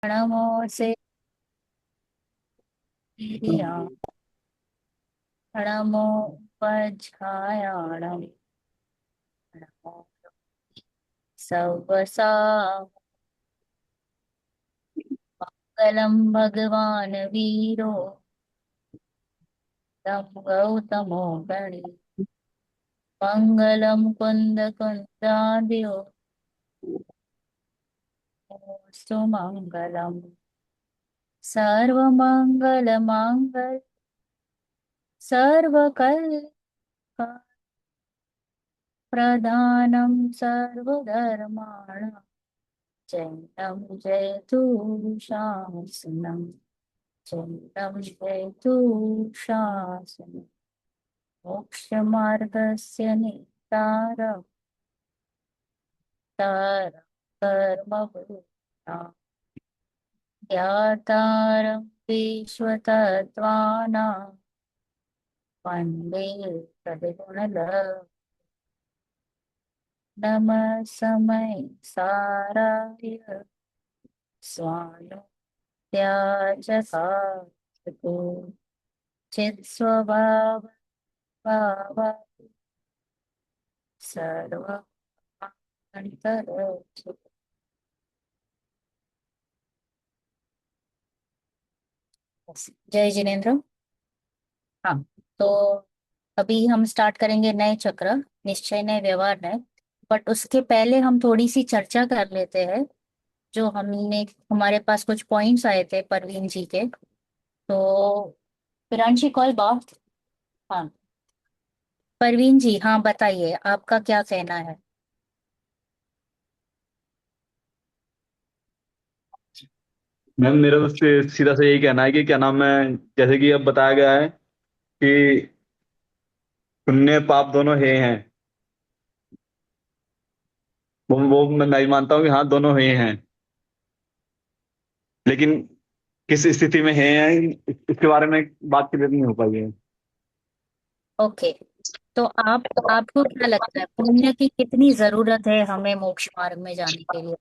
नमो से धिया नमो वज्रायणं नमो सर्वसा मंगलम भगवान वीरो तम गौतमो गणी मंगलम कुंद कुंदाद्यो सुमंगलम सर्वमंगल मांगल सर्वकल्प प्रधानम सर्वधर्माणां जयं जयतु शासनम् जयं जयतु शासनम् मोक्षमार्गस्य नेतारं तारं कर्मभूतां ज्ञातारं विश्वतत्त्वानां वन्दे सद्गुणलब्धं नमः समय साराय स्वानुत्याजकार्तको चित्स्वभाव भाव सर्वान्तरक्षु। जय जिनेन्द्र। हाँ, तो अभी हम स्टार्ट करेंगे नए चक्र, निश्चय नए व्यवहार नए। बट उसके पहले हम थोड़ी सी चर्चा कर लेते हैं। जो हमने हमारे पास कुछ पॉइंट्स आए थे परवीन जी के, तो पिरांशी कॉल बात। हाँ, परवीन जी, हाँ बताइए आपका क्या कहना है। मैम मेरा तो सीधा सा यही कहना है कि क्या नाम है। जैसे कि अब बताया गया है कि पुण्य पाप दोनों हे हैं। वो मैं भी मानता हूँ कि हाँ दोनों हे हैं। लेकिन किस स्थिति में हे हैं इसके बारे में बात क्लियर नहीं हो पाई है। ओके, तो आपको क्या लगता है पुण्य की कितनी जरूरत है हमें मोक्ष मार्ग में जाने के लिए।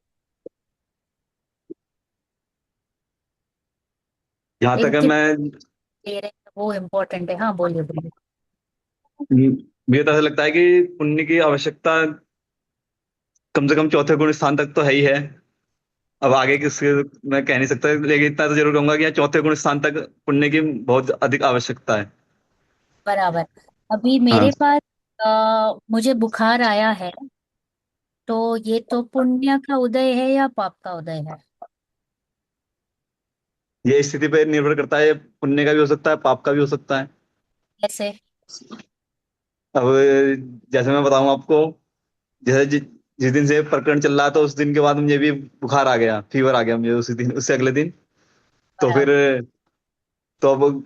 जहां तक एक है कितना मैं दे रहे हैं वो इम्पोर्टेंट है। हाँ बोलिए बोलिए। मुझे तो ऐसा लगता है कि पुण्य की आवश्यकता कम से कम चौथे गुण स्थान तक तो है ही है। अब आगे किसके मैं कह नहीं सकता, लेकिन इतना तो जरूर कहूंगा कि यहाँ चौथे गुण स्थान तक पुण्य की बहुत अधिक आवश्यकता है। बराबर। अभी हाँ, मेरे पास मुझे बुखार आया है, तो ये तो पुण्य का उदय है या पाप का उदय है। ये स्थिति पे निर्भर करता है। पुण्य का भी हो सकता है, पाप का भी हो सकता है। कैसे। अब जैसे मैं बताऊं आपको, जैसे जिस दिन से प्रकरण चल रहा था उस दिन के बाद मुझे भी बुखार आ गया, फीवर आ गया मुझे उसी दिन, उससे अगले दिन। तो फिर बराबर। तो अब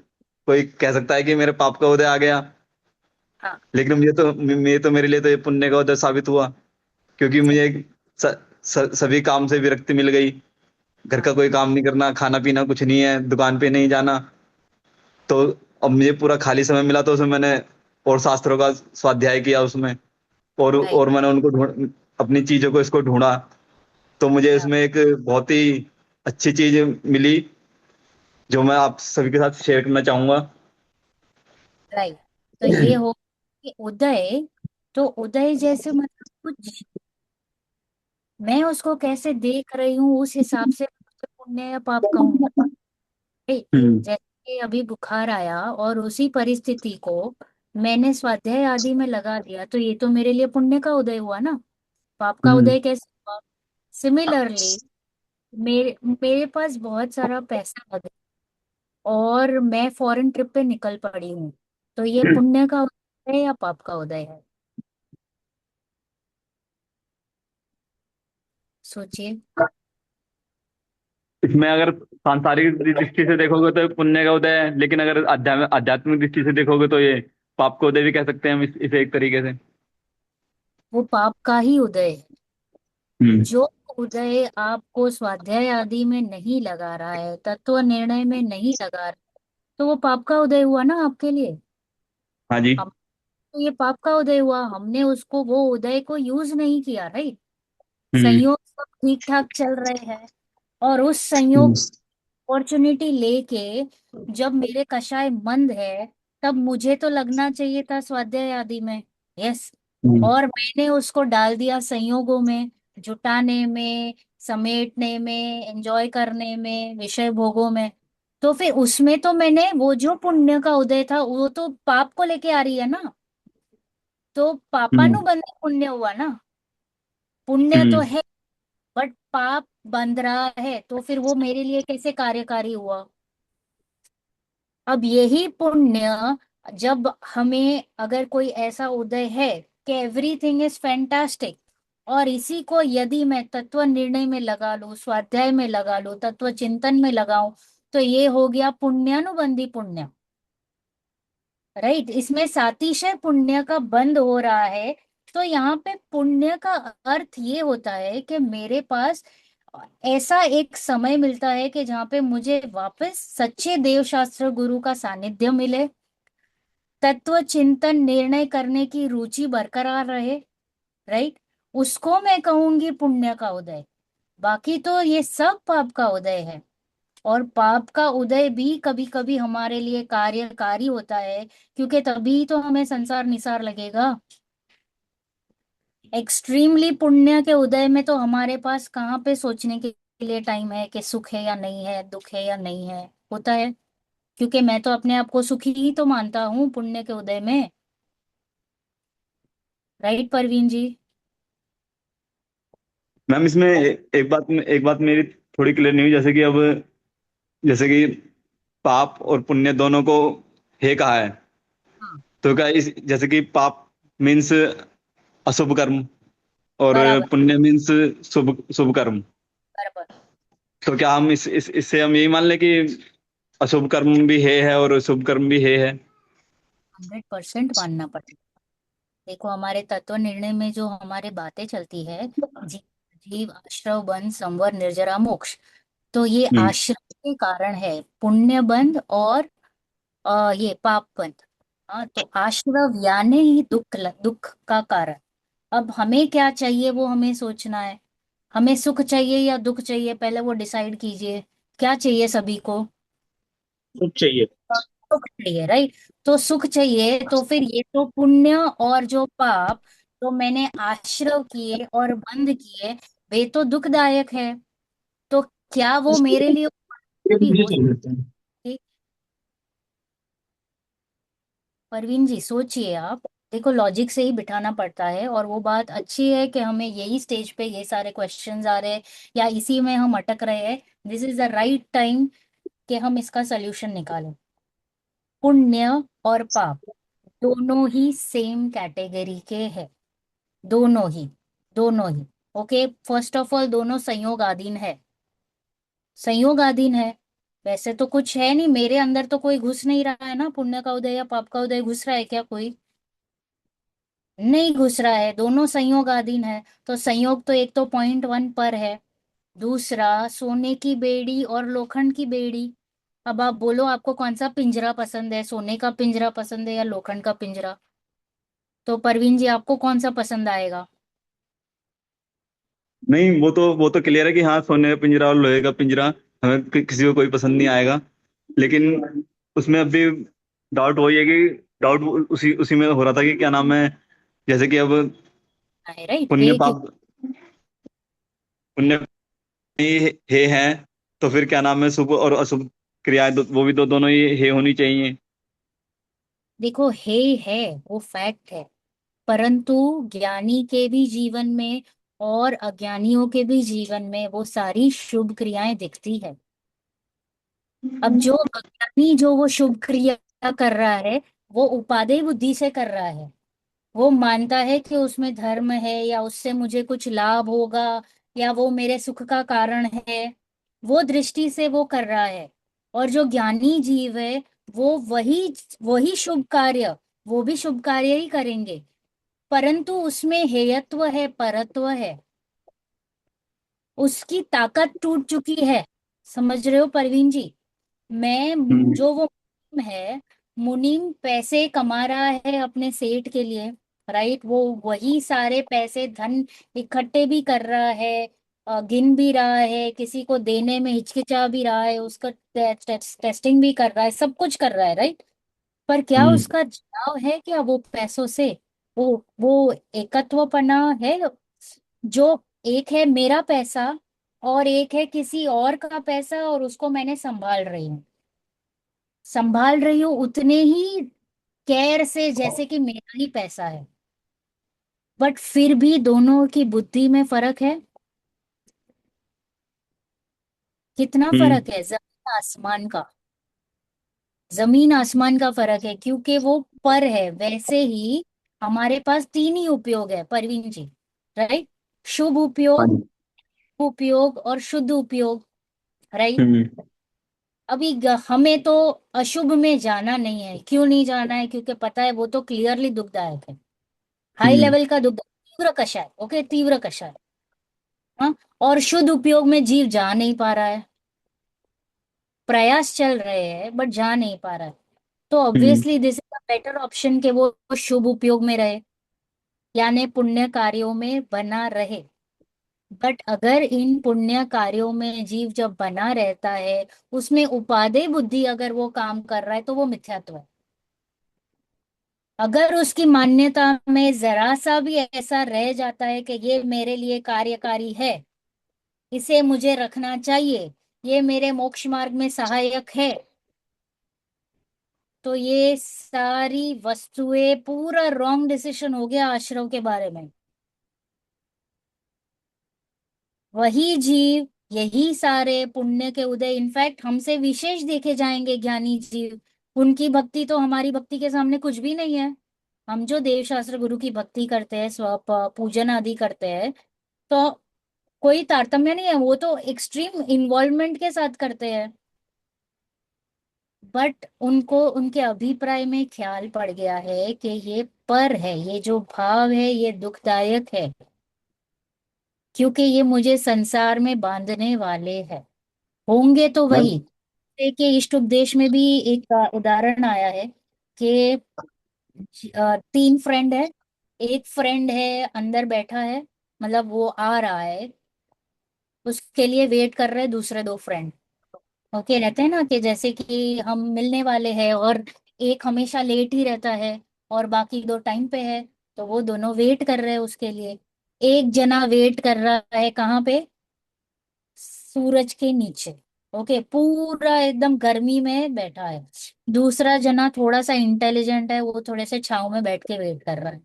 कोई कह सकता है कि मेरे पाप का उदय आ गया। हाँ। लेकिन मेरे लिए तो ये पुण्य का उदय साबित हुआ। क्योंकि मुझे सभी काम से विरक्ति मिल गई। घर का हाँ। कोई काम नहीं करना, खाना पीना कुछ नहीं है, दुकान पे नहीं जाना। तो अब मुझे पूरा खाली समय मिला तो उसमें मैंने और शास्त्रों का स्वाध्याय किया उसमें। राइट। और मैंने उनको ढूंढ अपनी चीजों को इसको ढूंढा। तो मुझे इसमें एक बहुत ही अच्छी चीज मिली जो मैं आप सभी के साथ शेयर करना चाहूंगा। राइट। तो ये हो कि उदय, तो उदय जैसे मतलब कुछ मैं उसको कैसे देख रही हूँ उस हिसाब से मुझे पुण्य या पाप कहूंगा। ठीक। हम्म। जैसे कि अभी बुखार आया और उसी परिस्थिति को मैंने स्वाध्याय आदि में लगा दिया, तो ये तो मेरे लिए पुण्य का उदय हुआ ना। पाप का हम्म। उदय कैसे हुआ। सिमिलरली मेरे मेरे पास बहुत सारा पैसा है और मैं फॉरेन ट्रिप पे निकल पड़ी हूँ, तो ये पुण्य का उदय है या पाप का उदय है। सोचिए। इसमें अगर सांसारिक दृष्टि से देखोगे तो ये पुण्य का उदय है, लेकिन अगर आध्यात्मिक दृष्टि से देखोगे तो ये पाप का उदय भी कह सकते हैं हम इसे एक तरीके से। वो पाप का ही उदय है। हम्म। जो उदय आपको स्वाध्याय आदि में नहीं लगा रहा है, तत्व निर्णय में नहीं लगा रहा, तो वो पाप का उदय हुआ ना आपके लिए। हाँ जी। हम तो ये पाप का उदय हुआ, हमने उसको वो उदय को यूज नहीं किया, राइट। हम्म। संयोग सब ठीक ठाक चल रहे हैं और उस हम्म, संयोग अपॉर्चुनिटी लेके जब मेरे कषाय मंद है, तब मुझे तो लगना चाहिए था स्वाध्याय आदि में। यस। हम्म, और मैंने उसको डाल दिया संयोगों में, जुटाने में, समेटने में, एंजॉय करने में, विषय भोगों में। तो फिर उसमें तो मैंने वो जो पुण्य का उदय था वो तो पाप को लेके आ रही है ना। तो हम्म, पापानुबंध पुण्य हुआ ना। पुण्य तो हम्म, है, बट पाप बंध रहा है, तो फिर वो मेरे लिए कैसे कार्यकारी हुआ। अब यही पुण्य, जब हमें अगर कोई ऐसा उदय है कि एवरीथिंग इज फैंटास्टिक, और इसी को यदि मैं तत्व निर्णय में लगा लूं, स्वाध्याय में लगा लूं, तत्व चिंतन में लगाऊं, तो ये हो गया पुण्यानुबंधी पुण्य। राइट, इसमें सातिशय पुण्य का बंध हो रहा है। तो यहाँ पे पुण्य का अर्थ ये होता है कि मेरे पास ऐसा एक समय मिलता है कि जहाँ पे मुझे वापस सच्चे देव शास्त्र गुरु का सानिध्य मिले, तत्व चिंतन निर्णय करने की रुचि बरकरार रहे। राइट, उसको मैं कहूंगी पुण्य का उदय। बाकी तो ये सब पाप का उदय है। और पाप का उदय भी कभी कभी हमारे लिए कार्यकारी होता है, क्योंकि तभी तो हमें संसार निसार लगेगा। एक्सट्रीमली पुण्य के उदय में तो हमारे पास कहाँ पे सोचने के लिए टाइम है कि सुख है या नहीं है, दुख है या नहीं है। होता है, क्योंकि मैं तो अपने आप को सुखी ही तो मानता हूँ पुण्य के उदय में। राइट परवीन जी। मैम इसमें एक बात मेरी थोड़ी क्लियर नहीं हुई, जैसे कि अब जैसे कि पाप और पुण्य दोनों को हे कहा है, हाँ, तो क्या इस जैसे कि पाप मीन्स अशुभ कर्म और बराबर। पुण्य मीन्स शुभ शुभ कर्म। बराबर। तो क्या हम इस इससे हम यही मान लें कि अशुभ कर्म भी है और शुभ कर्म भी है? 100% मानना पड़ेगा। देखो, हमारे तत्व निर्णय में जो हमारे बातें चलती है, जीव, जीव आश्रव बंध संवर निर्जरा मोक्ष, तो ये हम्म। आश्रय के कारण है, पुण्य बंध और ये पाप बंध। हाँ, तो आश्रव यानी ही दुख का कारण। अब हमें क्या चाहिए वो हमें सोचना है। हमें सुख चाहिए या दुख चाहिए, पहले वो डिसाइड कीजिए। क्या चाहिए सभी को? कुछ चाहिए। सुख चाहिए, राइट। तो सुख चाहिए, तो फिर ये तो पुण्य और जो पाप तो मैंने आश्रव किए और बंद किए, वे तो दुखदायक है। तो क्या वो मेरे लिए कभी हो सकती? परवीन जी सोचिए आप। देखो, लॉजिक से ही बिठाना पड़ता है, और वो बात अच्छी है कि हमें यही स्टेज पे ये सारे क्वेश्चंस आ रहे हैं, या इसी में हम अटक रहे हैं। This is the right time कि हम इसका सोल्यूशन निकालें। पुण्य और पाप दोनों ही सेम कैटेगरी के हैं। दोनों ही, दोनों ही। ओके, फर्स्ट ऑफ ऑल दोनों संयोगाधीन है। संयोगाधीन है। वैसे तो कुछ है नहीं मेरे अंदर, तो कोई घुस नहीं रहा है ना, पुण्य का उदय या पाप का उदय घुस रहा है क्या कोई? नहीं घुस रहा है, दोनों संयोगाधीन है। तो संयोग तो एक तो पॉइंट 1 पर है, दूसरा सोने की बेड़ी और लोखंड की बेड़ी। अब आप बोलो, आपको कौन सा पिंजरा पसंद है, सोने का पिंजरा पसंद है या लोखंड का पिंजरा? तो परवीन जी, आपको कौन सा पसंद आएगा? नहीं, वो तो क्लियर है कि हाँ, सोने का पिंजरा और लोहे का पिंजरा हमें किसी को कोई पसंद नहीं आएगा। लेकिन उसमें अभी डाउट वही है कि डाउट उसी उसी में हो रहा था कि क्या नाम है, जैसे कि अब है, राइट, पुण्य हे कि पाप, पुण्य ही हे हैं, तो फिर क्या नाम है, शुभ और अशुभ क्रियाएं वो भी तो दोनों ही हे होनी चाहिए। देखो, हे है, वो फैक्ट है। परंतु ज्ञानी के भी जीवन में और अज्ञानियों के भी जीवन में वो सारी शुभ क्रियाएं दिखती है। अब जो अज्ञानी जो वो शुभ क्रिया कर रहा है, वो उपादेय बुद्धि से कर रहा है। वो मानता है कि उसमें धर्म है, या उससे मुझे कुछ लाभ होगा, या वो मेरे सुख का कारण है। वो दृष्टि से वो कर रहा है। और जो ज्ञानी जीव है, वो वही वही शुभ कार्य, वो भी शुभ कार्य ही करेंगे, परंतु उसमें हेयत्व है, परत्व है। उसकी ताकत टूट चुकी है। समझ रहे हो परवीन जी? मैं हम्म। जो वो मुनीम है, मुनीम पैसे कमा रहा है अपने सेठ के लिए। राइट, वो वही सारे पैसे धन इकट्ठे भी कर रहा है, गिन भी रहा है, किसी को देने में हिचकिचा भी रहा है, उसका टेस्टिंग भी कर रहा है, सब कुछ कर रहा है, राइट। पर क्या हम्म। उसका जुड़ाव है क्या वो पैसों से? वो एकत्वपना है जो, एक है मेरा पैसा और एक है किसी और का पैसा, और उसको मैंने संभाल रही हूँ उतने ही केयर से जैसे कि मेरा ही पैसा है। बट फिर भी दोनों की बुद्धि में फर्क है। कितना हम्म। फर्क है, जमीन आसमान का फर्क है, क्योंकि वो पर है। वैसे ही हमारे पास तीन ही उपयोग है परवीन जी, राइट। शुभ हाँ उपयोग, जी। उपयोग और शुद्ध उपयोग, राइट। हम्म। अभी हमें तो अशुभ में जाना नहीं है। क्यों नहीं जाना है? क्योंकि पता है वो तो क्लियरली दुखदायक है, हाई हम्म। लेवल का दुख, तीव्र कषाय, ओके, तीव्र कषाय। हाँ। और शुद्ध उपयोग में जीव जा नहीं पा रहा है, प्रयास चल रहे हैं बट जा नहीं पा रहा है। तो hmm. Obviously this is a better option कि वो शुभ उपयोग में रहे, यानी पुण्य कार्यों में बना रहे। बट अगर इन पुण्य कार्यों में जीव जब बना रहता है, उसमें उपादेय बुद्धि अगर वो काम कर रहा है, तो वो मिथ्यात्व है। अगर उसकी मान्यता में जरा सा भी ऐसा रह जाता है कि ये मेरे लिए कार्यकारी है, इसे मुझे रखना चाहिए, ये मेरे मोक्ष मार्ग में सहायक है, तो ये सारी वस्तुएं पूरा रॉन्ग डिसीजन हो गया आश्रव के बारे में। वही जीव, यही सारे पुण्य के उदय, इनफैक्ट हमसे विशेष देखे जाएंगे ज्ञानी जीव। उनकी भक्ति तो हमारी भक्ति के सामने कुछ भी नहीं है। हम जो देव शास्त्र गुरु की भक्ति करते हैं, स्व पूजन आदि करते हैं, तो कोई तारतम्य नहीं है, वो तो एक्सट्रीम इन्वॉल्वमेंट के साथ करते हैं। बट उनको उनके अभिप्राय में ख्याल पड़ गया है कि ये पर है, ये जो भाव है ये दुखदायक है, क्योंकि ये मुझे संसार में बांधने वाले हैं। होंगे तो मैम। वही। के इष्ट उपदेश में भी एक उदाहरण आया है कि तीन फ्रेंड है, एक फ्रेंड है अंदर बैठा है, मतलब वो आ रहा है, उसके लिए वेट कर रहे हैं दूसरे दो फ्रेंड। ओके, रहते हैं ना कि जैसे कि हम मिलने वाले हैं और एक हमेशा लेट ही रहता है और बाकी दो टाइम पे है, तो वो दोनों वेट कर रहे हैं उसके लिए। एक जना वेट कर रहा है कहाँ पे? सूरज के नीचे। ओके, पूरा एकदम गर्मी में बैठा है। दूसरा जना थोड़ा सा इंटेलिजेंट है, वो थोड़े से छाव में बैठ के वेट कर रहा है।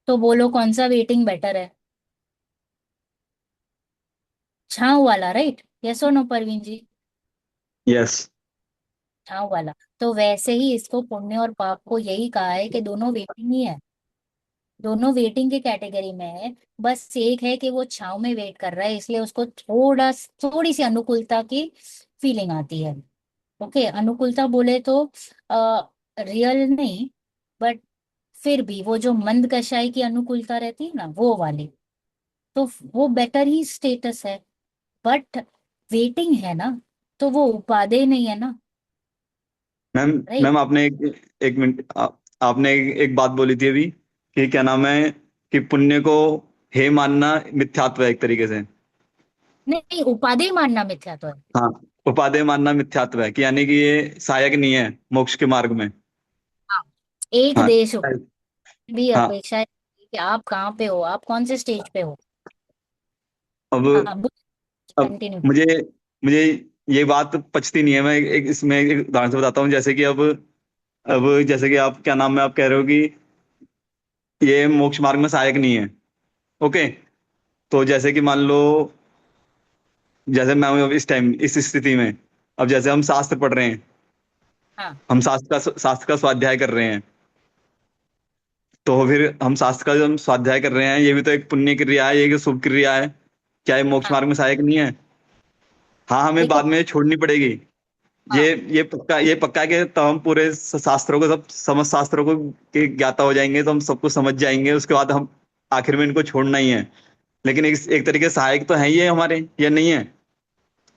तो बोलो कौन सा वेटिंग बेटर है? छाव वाला, राइट? यस और नो परवीन जी? यस। छाव वाला। तो वैसे ही इसको पुण्य और पाप को यही कहा है कि दोनों वेटिंग ही है, दोनों वेटिंग की कैटेगरी में है। बस एक है कि वो छाव में वेट कर रहा है, इसलिए उसको थोड़ी सी अनुकूलता की फीलिंग आती है। ओके, अनुकूलता बोले तो रियल नहीं, बट फिर भी वो जो मंद कषाय की अनुकूलता रहती है ना, वो वाली, तो वो बेटर ही स्टेटस है। बट वेटिंग है ना, तो वो उपादेय नहीं है ना, मैम। राइट। मैम आपने एक मिनट आपने एक बात बोली थी अभी कि क्या नाम है कि पुण्य को हे मानना मिथ्यात्व है एक तरीके से। नहीं, उपादेय मानना मिथ्या तो है। हाँ। उपादेय मानना मिथ्यात्व है कि यानी कि ये सहायक नहीं है मोक्ष के मार्ग में। हाँ। एक हाँ। देश भी हाँ। अपेक्षा है कि आप कहाँ पे हो, आप कौन से स्टेज पे हो। अब हाँ, अब कंटिन्यू। मुझे मुझे ये बात पचती नहीं है। मैं एक इसमें एक उदाहरण से बताता हूँ। जैसे कि अब जैसे कि आप क्या नाम है आप कह रहे हो कि ये मोक्ष मार्ग में सहायक नहीं है। ओके। तो जैसे कि मान लो जैसे मैं हूं अब इस टाइम इस स्थिति में। अब जैसे हम शास्त्र पढ़ रहे हैं, हाँ। हम शास्त्र का स्वाध्याय कर रहे हैं। तो फिर हम शास्त्र का जो हम स्वाध्याय कर रहे हैं ये भी तो एक पुण्य क्रिया है, ये एक शुभ क्रिया है। क्या ये मोक्ष हाँ, मार्ग में सहायक नहीं है? हाँ, हमें देखो। बाद में छोड़नी पड़ेगी। ये हाँ, ये पक्का है कि तब हम पूरे शास्त्रों को सब समस्त शास्त्रों को के ज्ञाता हो जाएंगे, तो हम सबको समझ जाएंगे। उसके बाद हम आखिर में इनको छोड़ना ही है। लेकिन एक तरीके से सहायक तो है ही है हमारे, या नहीं है?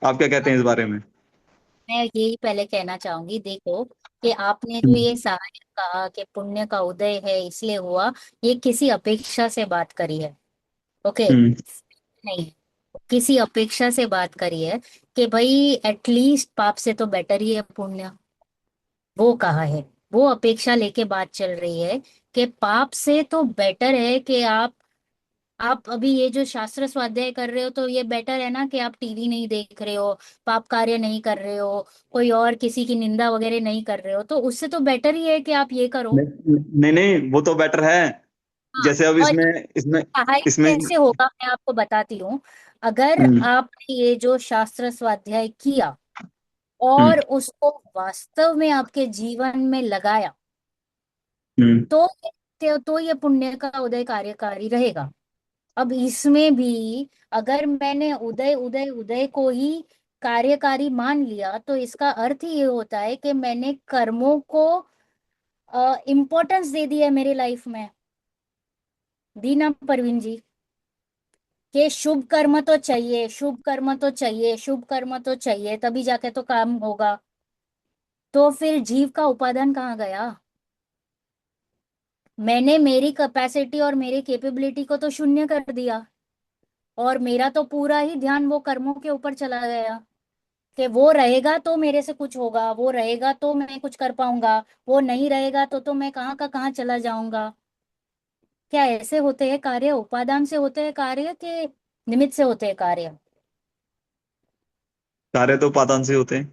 आप क्या कहते हाँ, हैं इस बारे में? मैं यही पहले कहना चाहूंगी, देखो कि आपने जो हम्म। ये सहायक कहा कि पुण्य का उदय है इसलिए हुआ, ये किसी अपेक्षा से बात करी है। ओके, हम्म। नहीं, किसी अपेक्षा से बात करी है कि भाई एटलीस्ट पाप से तो बेटर ही है पुण्य, वो कहा है। वो अपेक्षा लेके बात चल रही है कि पाप से तो बेटर है कि आप अभी ये जो शास्त्र स्वाध्याय कर रहे हो तो ये बेटर है ना कि आप टीवी नहीं देख रहे हो, पाप कार्य नहीं कर रहे हो, कोई और किसी की निंदा वगैरह नहीं कर रहे हो, तो उससे तो बेटर ही है कि आप ये करो। नहीं नहीं नहीं, वो तो बेटर है। हाँ। जैसे अब और इसमें इसमें सहाय इसमें कैसे होगा मैं आपको बताती हूँ। अगर हम्म आपने ये जो शास्त्र स्वाध्याय किया हम्म और उसको वास्तव में आपके जीवन में लगाया, हम्म तो ये पुण्य का उदय कार्यकारी रहेगा। अब इसमें भी अगर मैंने उदय उदय उदय को ही कार्यकारी मान लिया तो इसका अर्थ ही ये होता है कि मैंने कर्मों को इम्पोर्टेंस दे दिया है मेरी लाइफ में। दी ना परवीन जी, कि शुभ कर्म तो चाहिए, शुभ कर्म तो चाहिए, शुभ कर्म तो चाहिए, तभी जाके तो काम होगा। तो फिर जीव का उपादान कहाँ गया? मैंने मेरी कैपेसिटी और मेरी कैपेबिलिटी को तो शून्य कर दिया, और मेरा तो पूरा ही ध्यान वो कर्मों के ऊपर चला गया कि वो रहेगा तो मेरे से कुछ होगा, वो रहेगा तो मैं कुछ कर पाऊंगा, वो नहीं रहेगा तो मैं कहाँ का कहाँ चला जाऊंगा। क्या ऐसे होते हैं कार्य? उपादान से होते हैं कार्य के निमित्त से होते हैं कार्य? कार्य तो पातान से होते हैं।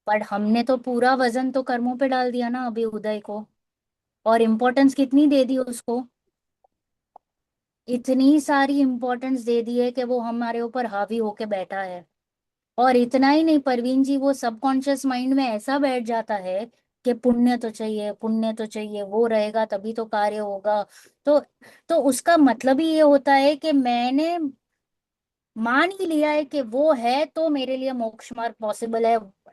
पर हमने तो पूरा वजन तो कर्मों पे डाल दिया ना अभी उदय को, और इम्पोर्टेंस कितनी दे दी उसको? इतनी सारी इम्पोर्टेंस दे दी है कि वो हमारे ऊपर हावी होके बैठा है। और इतना ही नहीं परवीन जी, वो सबकॉन्शियस माइंड में ऐसा बैठ जाता है कि पुण्य तो चाहिए, पुण्य तो चाहिए, वो रहेगा तभी तो कार्य होगा। तो तो उसका मतलब ही ये होता है कि मैंने मान ही लिया है कि वो है तो मेरे लिए मोक्ष मार्ग पॉसिबल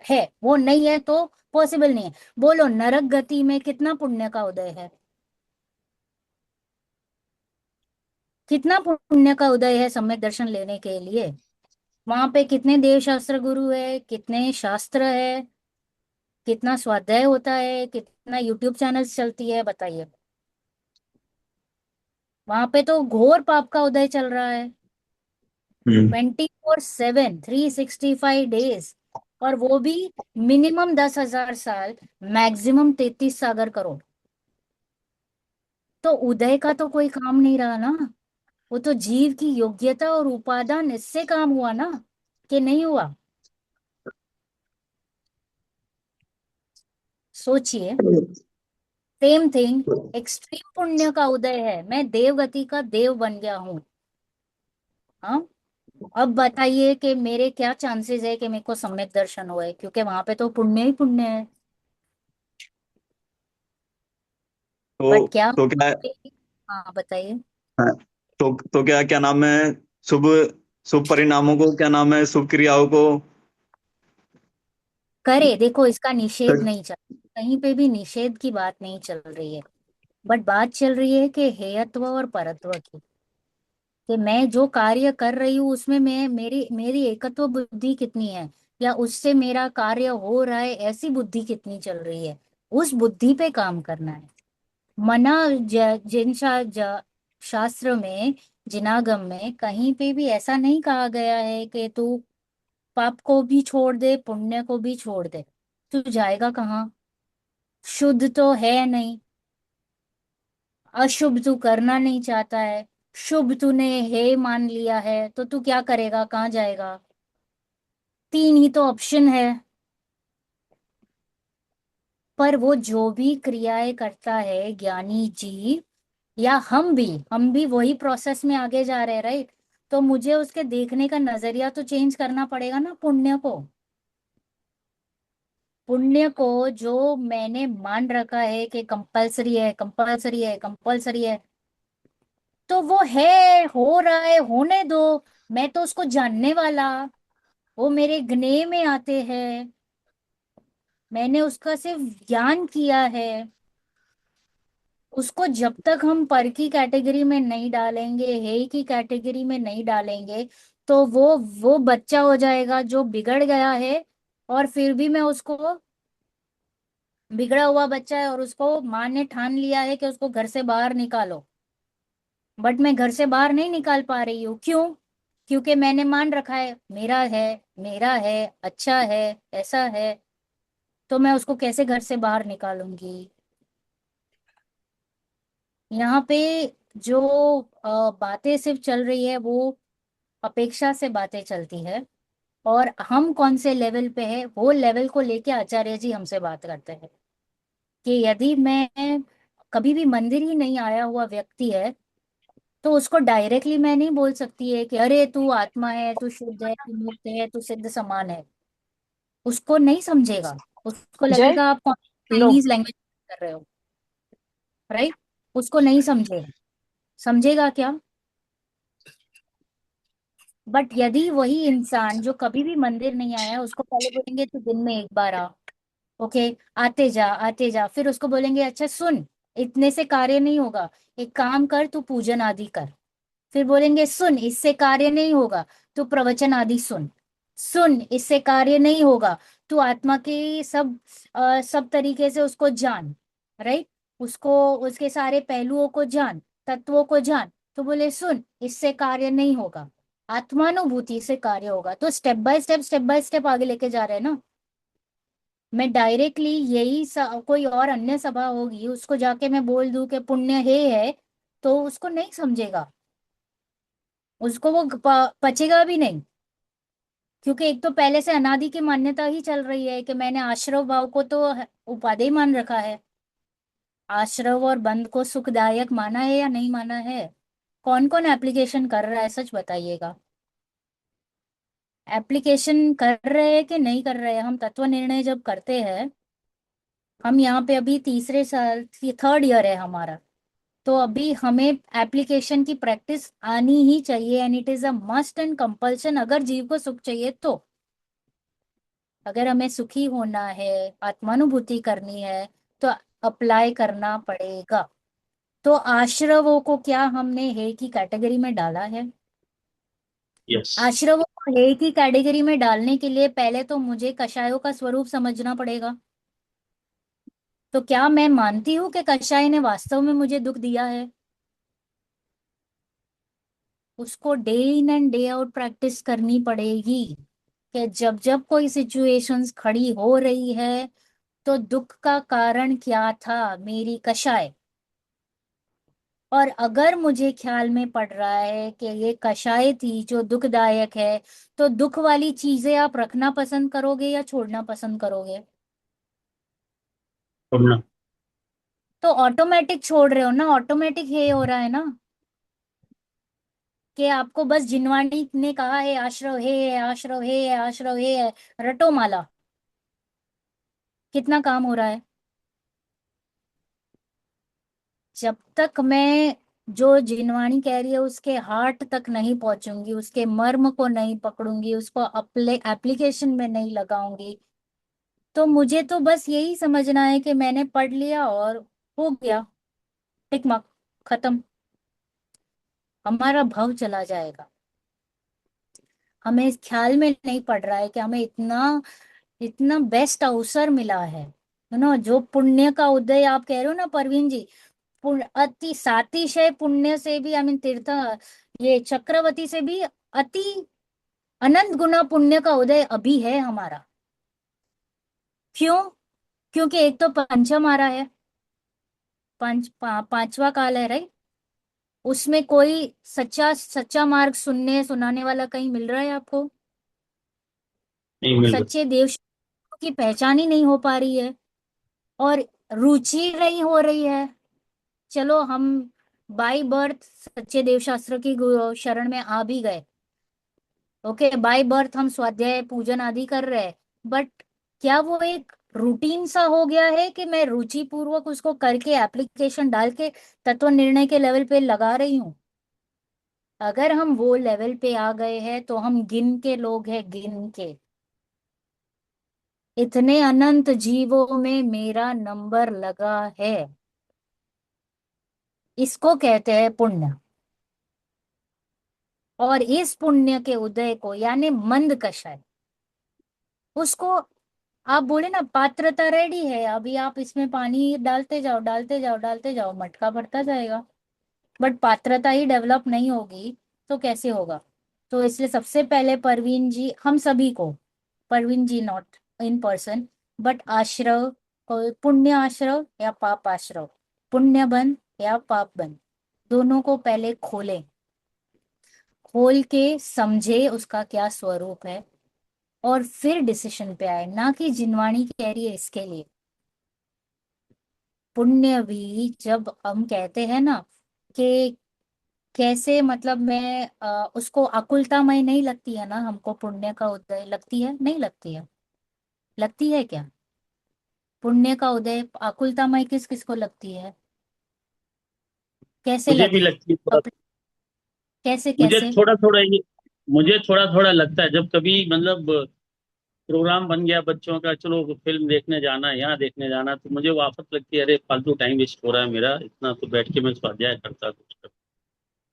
है, वो नहीं है तो पॉसिबल नहीं है। बोलो नरक गति में कितना पुण्य का उदय है? कितना पुण्य का उदय है सम्यक दर्शन लेने के लिए? वहां पे कितने देव शास्त्र गुरु है, कितने शास्त्र है, कितना स्वाध्याय होता है, कितना यूट्यूब चैनल्स चलती है, बताइए। वहां पे तो घोर पाप का उदय चल रहा है, हम्म 24/7, 365 डेज। और वो भी मिनिमम 10,000 साल, मैक्सिमम 33 सागर करोड़। तो उदय का तो कोई काम नहीं रहा ना। वो तो जीव की योग्यता और उपादान, इससे काम हुआ ना, कि नहीं हुआ? सोचिए। सेम थिंग, एक्सट्रीम पुण्य का उदय है, मैं देवगति का देव बन गया हूँ। हाँ। अब बताइए कि मेरे क्या चांसेस है कि मेरे को सम्यक दर्शन हुए, क्योंकि वहां पे तो पुण्य ही पुण्य है। बट तो क्या? तो क्या हाँ बताइए। है? तो क्या क्या नाम है? शुभ शुभ परिणामों को, क्या नाम है, शुभ क्रियाओं को करे देखो, इसका निषेध तक। नहीं चल, कहीं पे भी निषेध की बात नहीं चल रही है। बट बात चल रही है कि हेयत्व और परत्व की, कि मैं जो कार्य कर रही हूँ उसमें मैं मेरी मेरी एकत्व बुद्धि कितनी है, या उससे मेरा कार्य हो रहा है ऐसी बुद्धि कितनी चल रही है। उस बुद्धि पे काम करना है। मना शास्त्र में, जिनागम में कहीं पे भी ऐसा नहीं कहा गया है कि तू पाप को भी छोड़ दे, पुण्य को भी छोड़ दे। तू जाएगा कहाँ? शुद्ध तो है नहीं, अशुभ तू करना नहीं चाहता है, शुभ तूने हे मान लिया है, तो तू क्या करेगा, कहाँ जाएगा? तीन ही तो ऑप्शन है। पर वो जो भी क्रियाएं करता है ज्ञानी जीव, या हम भी वही प्रोसेस में आगे जा रहे हैं, राइट? तो मुझे उसके देखने का नजरिया तो चेंज करना पड़ेगा ना पुण्य को। पुण्य को जो मैंने मान रखा है कि कंपलसरी है, कंपलसरी है, कंपलसरी है, तो वो है, हो रहा है, होने दो। मैं तो उसको जानने वाला, वो मेरे ज्ञेय में आते हैं, मैंने उसका सिर्फ ज्ञान किया है। उसको जब तक हम पर की कैटेगरी में नहीं डालेंगे, हे की कैटेगरी में नहीं डालेंगे, तो वो बच्चा हो जाएगा जो बिगड़ गया है। और फिर भी मैं उसको, बिगड़ा हुआ बच्चा है और उसको माँ ने ठान लिया है कि उसको घर से बाहर निकालो, बट मैं घर से बाहर नहीं निकाल पा रही हूँ, क्यों? क्योंकि मैंने मान रखा है मेरा है, अच्छा है, ऐसा है, तो मैं उसको कैसे घर से बाहर निकालूंगी। यहाँ पे जो बातें सिर्फ चल रही है वो अपेक्षा से बातें चलती है, और हम कौन से लेवल पे है वो लेवल को लेके आचार्य जी हमसे बात करते हैं कि यदि मैं कभी भी मंदिर ही नहीं आया हुआ व्यक्ति है, तो उसको डायरेक्टली मैं नहीं बोल सकती है कि अरे तू आत्मा है, तू शुद्ध है, तू मुक्त है, तू सिद्ध समान है। उसको नहीं समझेगा। उसको जय लगेगा आप लो। चाइनीज लैंग्वेज कर रहे हो। राइट। उसको नहीं समझेगा। समझेगा क्या? बट यदि वही इंसान जो कभी भी मंदिर नहीं आया, उसको पहले बोलेंगे तू दिन में एक बार आ। ओके। आते जा आते जा, फिर उसको बोलेंगे अच्छा सुन, इतने से कार्य नहीं होगा, एक काम कर, तू पूजन आदि कर। फिर बोलेंगे सुन, इससे कार्य नहीं होगा, तू प्रवचन आदि सुन। सुन, इससे कार्य नहीं होगा, तू आत्मा के सब तरीके से उसको जान। राइट। उसको, उसके सारे पहलुओं को जान, तत्वों को जान। तो बोले सुन, इससे कार्य नहीं होगा, आत्मानुभूति से कार्य होगा। तो स्टेप बाय स्टेप आगे लेके जा रहे हैं ना। मैं डायरेक्टली कोई और अन्य सभा होगी उसको जाके मैं बोल दूं कि पुण्य है, तो उसको नहीं समझेगा। उसको वो पचेगा भी नहीं। क्योंकि एक तो पहले से अनादि की मान्यता ही चल रही है कि मैंने आश्रव भाव को तो उपादेय मान रखा है। आश्रव और बंध को सुखदायक माना है या नहीं माना है? कौन कौन एप्लीकेशन कर रहा है, सच बताइएगा। एप्लीकेशन कर रहे हैं कि नहीं कर रहे हैं? हम तत्व निर्णय जब करते हैं, हम यहाँ पे अभी तीसरे साल, थर्ड ईयर है हमारा, तो अभी हमें एप्लीकेशन की प्रैक्टिस आनी ही चाहिए, and it is a must and compulsion, अगर जीव को सुख चाहिए तो। अगर हमें सुखी होना है, आत्मानुभूति करनी है, तो अप्लाई करना पड़ेगा। तो आश्रवों को क्या हमने हे की कैटेगरी में डाला है? यस। आश्रवों को हे की कैटेगरी में डालने के लिए पहले तो मुझे कषायों का स्वरूप समझना पड़ेगा। तो क्या मैं मानती हूँ कि कषाय ने वास्तव में मुझे दुख दिया है? उसको day in and day out practice करनी पड़ेगी कि जब जब कोई सिचुएशंस खड़ी हो रही है, तो दुख का कारण क्या था, मेरी कषाय। और अगर मुझे ख्याल में पड़ रहा है कि ये कषाय थी जो दुखदायक है, तो दुख वाली चीजें आप रखना पसंद करोगे या छोड़ना पसंद करोगे? छोड़ना। तो ऑटोमेटिक छोड़ रहे हो ना, ऑटोमेटिक हे हो रहा है ना, कि आपको बस जिनवाणी ने कहा है आश्रव है, आश्रव है, आश्रव है, रटो माला। कितना काम हो रहा है? जब तक मैं जो जिनवाणी कह रही है उसके हार्ट तक नहीं पहुंचूंगी, उसके मर्म को नहीं पकड़ूंगी, उसको एप्लीकेशन में नहीं लगाऊंगी, तो मुझे तो बस यही समझना है कि मैंने पढ़ लिया और हो गया, टिक मार्क, खत्म। हमारा भव चला जाएगा। हमें इस ख्याल में नहीं पड़ रहा है कि हमें इतना इतना बेस्ट अवसर मिला है। जो पुण्य का उदय आप कह रहे हो ना परवीन जी, अति सातिशय पुण्य से भी, आई मीन तीर्थ, ये चक्रवती से भी अति अनंत गुना पुण्य का उदय अभी है हमारा। क्यों? क्योंकि एक तो पंचम आ रहा है, पांचवा काल है, राइट। उसमें कोई सच्चा सच्चा मार्ग सुनने सुनाने वाला कहीं मिल रहा है आपको? नहीं मिल रहा। सच्चे देव की पहचान ही नहीं हो पा रही है, और रुचि नहीं हो रही है। चलो हम बाई बर्थ सच्चे देव शास्त्र की शरण में आ भी गए। ओके, बाय बर्थ हम स्वाध्याय पूजन आदि कर रहे हैं, बट क्या वो एक रूटीन सा हो गया है कि मैं रुचि पूर्वक उसको करके एप्लीकेशन डाल के तत्व निर्णय के लेवल पे लगा रही हूँ? अगर हम वो लेवल पे आ गए हैं तो हम गिन के लोग हैं, गिन के। इतने अनंत जीवों में मेरा नंबर लगा है। इसको कहते हैं पुण्य। और इस पुण्य के उदय को, यानी मंद कषाय, उसको आप बोले ना पात्रता रेडी है, अभी आप इसमें पानी डालते जाओ, डालते जाओ, डालते जाओ, मटका भरता जाएगा। बट पात्रता ही डेवलप नहीं होगी तो कैसे होगा? तो इसलिए सबसे पहले परवीन जी, हम सभी को, Parveen ji not in person, but आश्रव को, पुण्य आश्रव या पाप आश्रव, पुण्य बन या पाप बन, दोनों को पहले खोले, खोल के समझे उसका क्या स्वरूप है, और फिर डिसीजन पे आए, ना कि जिनवाणी कह रही है इसके लिए। पुण्य भी जब हम कहते हैं ना कि कैसे, मतलब मैं उसको आकुलतामय नहीं लगती है ना हमको, पुण्य का उदय लगती है, नहीं लगती है, लगती है क्या? पुण्य का उदय आकुलतामय किस किस को लगती है? कैसे मुझे भी लगे? लगती है थोड़ा। अपने, कैसे मुझे कैसे? थोड़ा थोड़ा ये मुझे थोड़ा थोड़ा लगता है, जब कभी मतलब प्रोग्राम बन गया बच्चों का, चलो फिल्म देखने जाना है, यहाँ देखने जाना है, तो मुझे वो आफत लगती है, अरे फालतू टाइम वेस्ट हो रहा है मेरा, इतना तो बैठ के मैं स्वाध्याय करता कुछ,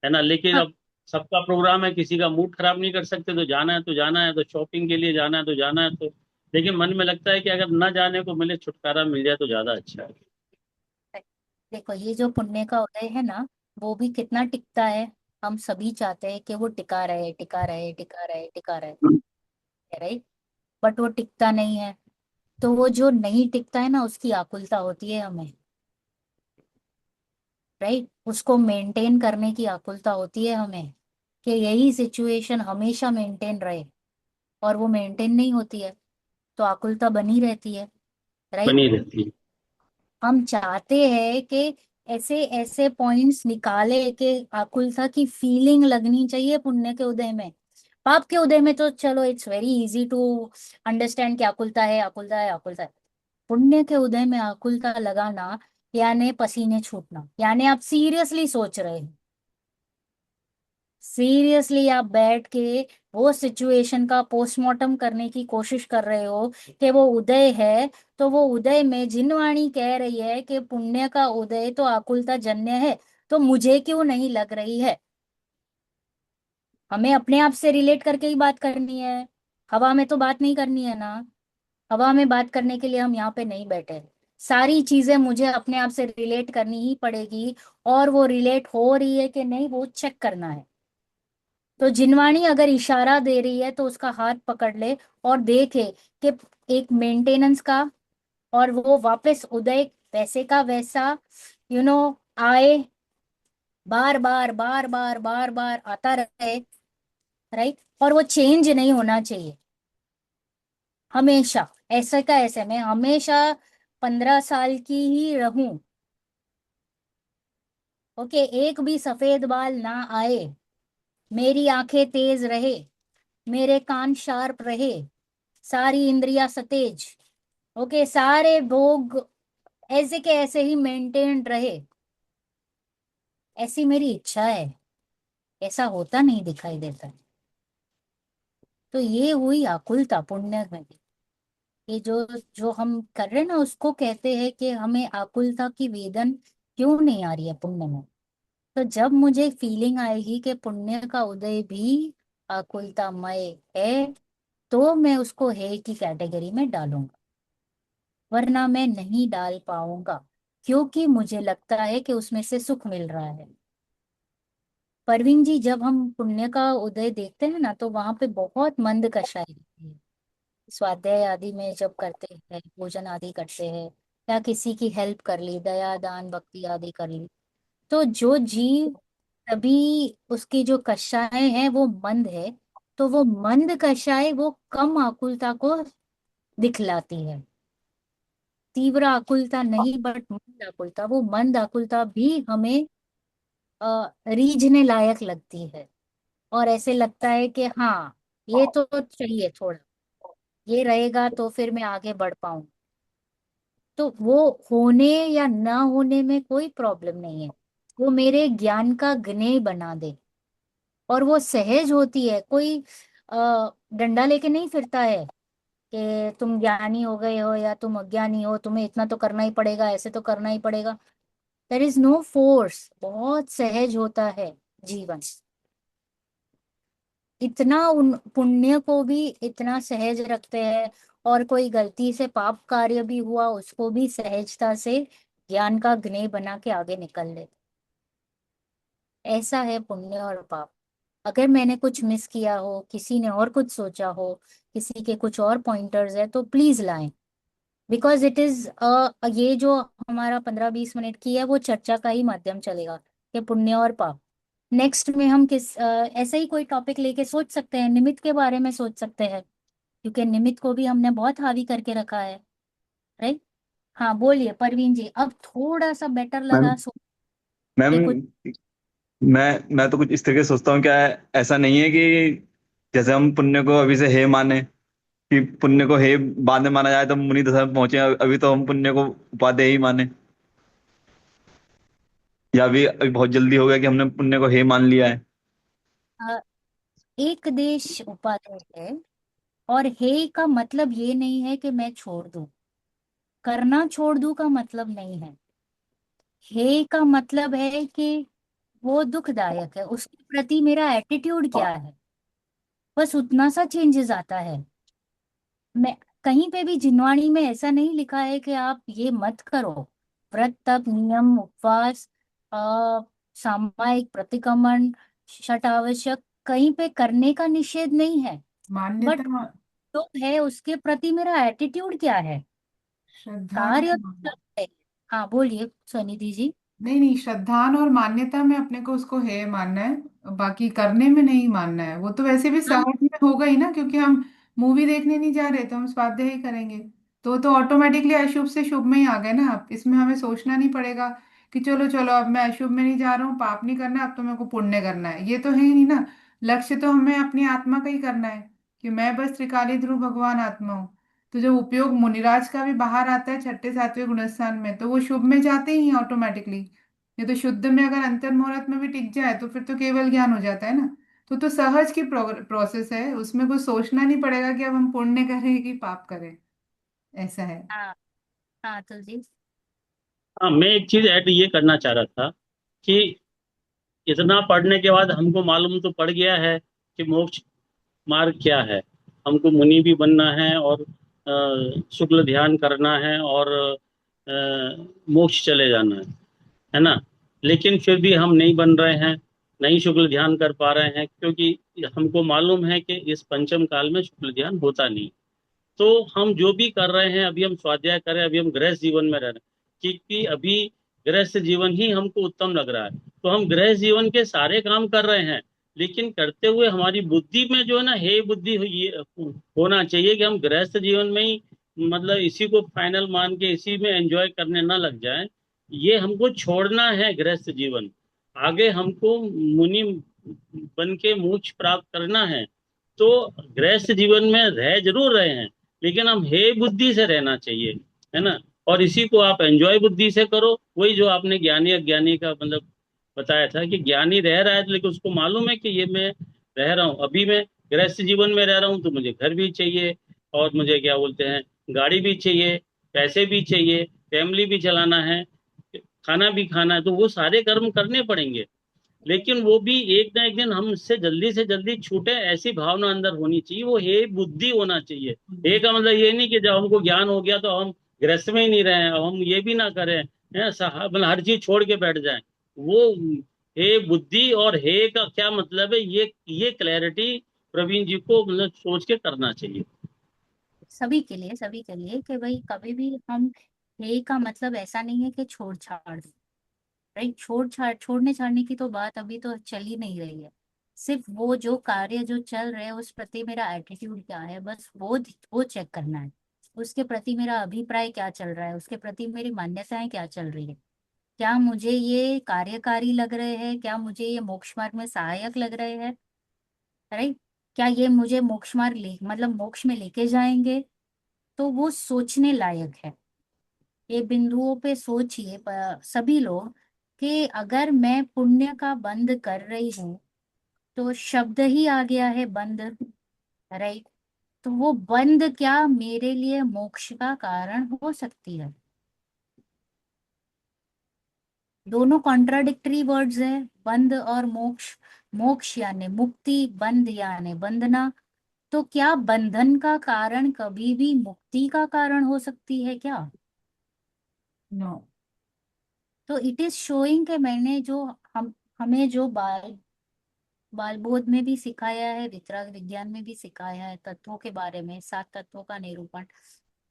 है ना। लेकिन हाँ, अब सबका प्रोग्राम है, किसी का मूड खराब नहीं कर सकते, तो जाना है तो जाना है, तो शॉपिंग के लिए जाना है तो जाना है, तो लेकिन मन में लगता है कि अगर ना जाने को मिले, छुटकारा मिल जाए तो ज्यादा अच्छा है। देखो ये जो पुण्य का उदय है ना, वो भी कितना टिकता है। हम सभी चाहते हैं कि वो टिका रहे, टिका रहे, टिका रहे, टिका रहे, राइट? बट वो टिकता नहीं है। तो वो जो नहीं टिकता है ना, उसकी आकुलता होती है हमें, राइट? उसको मेंटेन करने की आकुलता होती है हमें, कि यही सिचुएशन हमेशा मेंटेन रहे, और वो मेंटेन नहीं होती है, तो आकुलता बनी रहती है, राइट? बनी रहती है। हम चाहते हैं कि ऐसे ऐसे पॉइंट्स निकाले कि आकुलता की फीलिंग लगनी चाहिए पुण्य के उदय में। पाप के उदय में तो चलो it's very easy to understand कि आकुलता है, आकुलता है, आकुलता है। पुण्य के उदय में आकुलता लगाना, यानी पसीने छूटना, यानी आप सीरियसली सोच रहे हैं, सीरियसली आप बैठ के वो सिचुएशन का पोस्टमार्टम करने की कोशिश कर रहे हो कि वो उदय है, तो वो उदय में जिनवाणी कह रही है कि पुण्य का उदय तो आकुलता जन्य है, तो मुझे क्यों नहीं लग रही है? हमें अपने आप से रिलेट करके ही बात करनी है, हवा में तो बात नहीं करनी है ना। हवा में बात करने के लिए हम यहाँ पे नहीं बैठे। सारी चीजें मुझे अपने आप से रिलेट करनी ही पड़ेगी, और वो रिलेट हो रही है कि नहीं वो चेक करना है। तो जिनवाणी अगर इशारा दे रही है तो उसका हाथ पकड़ ले, और देखे कि एक मेंटेनेंस का, और वो वापस उदय वैसे का वैसा, यू नो आए, बार बार बार बार बार बार आता रहे, राइट? और वो चेंज नहीं होना चाहिए हमेशा। ऐसे का ऐसे मैं हमेशा 15 साल की ही रहूं, ओके, एक भी सफेद बाल ना आए, मेरी आंखें तेज रहे, मेरे कान शार्प रहे, सारी इंद्रियां सतेज, ओके, सारे भोग ऐसे के ऐसे ही मेंटेन रहे, ऐसी मेरी इच्छा है। ऐसा होता नहीं दिखाई देता है। तो ये हुई आकुलता पुण्य में भी। ये जो जो हम कर रहे हैं ना, उसको कहते हैं कि हमें आकुलता की वेदन क्यों नहीं आ रही है पुण्य में। तो जब मुझे फीलिंग आएगी कि पुण्य का उदय भी आकुलतामय है, तो मैं उसको है की कैटेगरी में डालूंगा, वरना मैं नहीं डाल पाऊंगा, क्योंकि मुझे लगता है कि उसमें से सुख मिल रहा है। परवीन जी, जब हम पुण्य का उदय देखते हैं ना, तो वहां पे बहुत मंद कषाय रहती है। स्वाध्याय आदि में जब करते हैं, भोजन आदि करते हैं, या किसी की हेल्प कर ली, दया दान भक्ति आदि कर ली, तो जो जीव, तभी उसकी जो कषाय है वो मंद है, तो वो मंद कषाय वो कम आकुलता को दिखलाती है। तीव्र आकुलता नहीं, बट मंद आकुलता, वो मंद आकुलता भी हमें रीझने लायक लगती है, और ऐसे लगता है कि हाँ, ये तो चाहिए थोड़ा, ये रहेगा तो फिर मैं आगे बढ़ पाऊं। तो वो होने या ना होने में कोई प्रॉब्लम नहीं है, वो मेरे ज्ञान का ग्नेय बना दे। और वो सहज होती है, कोई डंडा लेके नहीं फिरता है कि तुम ज्ञानी हो गए हो या तुम अज्ञानी हो, तुम्हें इतना तो करना ही पड़ेगा, ऐसे तो करना ही पड़ेगा। देयर इज नो फोर्स, बहुत सहज होता है जीवन। इतना उन पुण्य को भी इतना सहज रखते हैं, और कोई गलती से पाप कार्य भी हुआ उसको भी सहजता से ज्ञान का ग्नेय बना के आगे निकल लेते। ऐसा है पुण्य और पाप। अगर मैंने कुछ मिस किया हो, किसी ने और कुछ सोचा हो, किसी के कुछ और पॉइंटर्स है, तो प्लीज लाएं। बिकॉज इट इज ये जो हमारा 15-20 मिनट की है, वो चर्चा का ही माध्यम चलेगा कि पुण्य और पाप। नेक्स्ट में हम ऐसा ही कोई टॉपिक लेके सोच सकते हैं, निमित्त के बारे में सोच सकते हैं, क्योंकि निमित्त को भी हमने बहुत हावी करके रखा है। राइट। हाँ बोलिए परवीन जी, अब थोड़ा सा बेटर मैम लगा सो मैम के कुछ। मैं तो कुछ इस तरीके से सोचता हूँ, क्या ऐसा नहीं है कि जैसे हम पुण्य को अभी से हे माने, कि पुण्य को हे बाद में माना जाए तो मुनि दशा में पहुंचे, अभी तो हम पुण्य को उपादेय ही माने, या अभी बहुत जल्दी हो गया कि हमने पुण्य को हे मान लिया है। अ, एक देश उपाधि है, और हे का मतलब ये नहीं है कि मैं छोड़ दूं, करना छोड़ दूं का मतलब नहीं है। हे का मतलब है कि वो दुखदायक है, उसके प्रति मेरा एटीट्यूड क्या है, बस उतना सा चेंजेस आता है। मैं कहीं पे भी जिनवाणी में ऐसा नहीं लिखा है कि आप ये मत करो। व्रत, तप, नियम, उपवास, आ, सामायिक प्रतिक्रमण, छठ आवश्यक, कहीं पे करने का निषेध नहीं है। मान्यता, बट जो है उसके प्रति मेरा एटीट्यूड क्या है, श्रद्धान, कार्य तो चल रहे हैं। हाँ बोलिए सोनिधि जी। नहीं नहीं, श्रद्धान और मान्यता में अपने को उसको है मानना है, बाकी करने में नहीं मानना है। वो तो वैसे भी हाँ सहज में होगा ही ना, क्योंकि हम मूवी देखने नहीं जा रहे तो हम स्वाध्याय ही करेंगे। तो ऑटोमेटिकली अशुभ से शुभ में ही आ गए ना आप, इसमें हमें सोचना नहीं पड़ेगा कि चलो चलो अब मैं अशुभ में नहीं जा रहा हूँ, पाप नहीं करना है, अब तो मेरे को पुण्य करना है, ये तो है ही नहीं ना। लक्ष्य तो हमें अपनी आत्मा का ही करना है, कि मैं बस त्रिकाली ध्रुव भगवान आत्मा हूँ। तो जो उपयोग मुनिराज का भी बाहर आता है छठे सातवें गुणस्थान में, तो वो शुभ में जाते ही ऑटोमेटिकली। ये तो शुद्ध में अगर अंतर मुहूर्त में भी टिक जाए तो फिर तो केवल ज्ञान हो जाता है ना। तो सहज की प्रोसेस है, उसमें कुछ सोचना नहीं पड़ेगा कि अब हम पुण्य करें कि पाप करें, ऐसा है। हाँ हाँ तुलसी। हाँ, मैं एक चीज ऐड ये करना चाह रहा था कि इतना पढ़ने के बाद हमको मालूम तो पड़ गया है कि मोक्ष मार्ग क्या है। हमको मुनि भी बनना है, और शुक्ल ध्यान करना है, और मोक्ष चले जाना है ना। लेकिन फिर भी हम नहीं बन रहे हैं, नहीं शुक्ल ध्यान कर पा रहे हैं, क्योंकि हमको मालूम है कि इस पंचम काल में शुक्ल ध्यान होता नहीं। तो हम जो भी कर रहे हैं, अभी हम स्वाध्याय कर रहे हैं, अभी हम गृहस्थ जीवन में रह रहे हैं, क्योंकि अभी गृहस्थ जीवन ही हमको उत्तम लग रहा है, तो हम गृहस्थ जीवन के सारे काम कर रहे हैं। लेकिन करते हुए हमारी बुद्धि में जो है ना, हे बुद्धि होना चाहिए कि हम गृहस्थ जीवन में ही मतलब इसी को फाइनल मान के इसी में एंजॉय करने ना लग जाए। ये हमको छोड़ना है गृहस्थ जीवन, आगे हमको मुनि बन के मोक्ष प्राप्त करना है। तो गृहस्थ जीवन में रह जरूर रहे हैं, लेकिन हम हे बुद्धि से रहना चाहिए, है ना। और इसी को आप एंजॉय बुद्धि से करो, वही जो आपने ज्ञानी अज्ञानी का मतलब बताया था कि ज्ञानी रह रहा है, लेकिन उसको मालूम है कि ये मैं रह रहा हूँ, अभी मैं गृहस्थ जीवन में रह रहा हूँ, तो मुझे घर भी चाहिए, और मुझे क्या बोलते हैं, गाड़ी भी चाहिए, पैसे भी चाहिए, फैमिली भी चलाना है, खाना भी खाना है, तो वो सारे कर्म करने पड़ेंगे। लेकिन वो भी एक ना एक दिन हमसे जल्दी से जल्दी छूटे, ऐसी भावना अंदर होनी चाहिए, वो हे बुद्धि होना चाहिए। हे का मतलब ये नहीं कि जब हमको ज्ञान हो गया तो हम गृहस्थ में ही नहीं रहे, अब हम ये भी ना करें, है मतलब हर चीज छोड़ के बैठ जाएं। वो हे बुद्धि और हे का क्या मतलब है, ये क्लैरिटी प्रवीण जी को मतलब सोच के करना चाहिए। सभी के लिए कि भाई कभी भी हम हे का मतलब ऐसा नहीं है कि छोड़ छाड़ दो। राइट, छोड़ने छाड़ने की तो बात अभी तो चल ही नहीं रही है। सिर्फ वो जो कार्य जो चल रहे हैं उस प्रति मेरा एटीट्यूड क्या है, बस वो चेक करना है। उसके प्रति मेरा अभिप्राय क्या चल रहा है, उसके प्रति मेरी मान्यताएं क्या चल रही है। क्या मुझे ये कार्यकारी लग रहे हैं, क्या मुझे ये मोक्ष मार्ग में सहायक लग रहे हैं। राइट। क्या ये मुझे मोक्ष मार्ग ले मतलब मोक्ष में लेके जाएंगे। तो वो सोचने लायक है। ये बिंदुओं पे सोचिए सभी लोग, कि अगर मैं पुण्य का बंद कर रही हूँ, तो शब्द ही आ गया है बंद। राइट। तो वो बंद क्या मेरे लिए मोक्ष का कारण हो सकती है। दोनों कॉन्ट्राडिक्टरी वर्ड्स है, बंद और मोक्ष। मोक्ष यानी मुक्ति, बंध यानी बंधना। तो क्या बंधन का कारण कभी भी मुक्ति का कारण हो सकती है क्या। नो। तो इट इज शोइंग कि मैंने जो हम हमें जो बाल बोध में भी सिखाया है, वितराग विज्ञान में भी सिखाया है, तत्वों के बारे में, 7 तत्वों का निरूपण।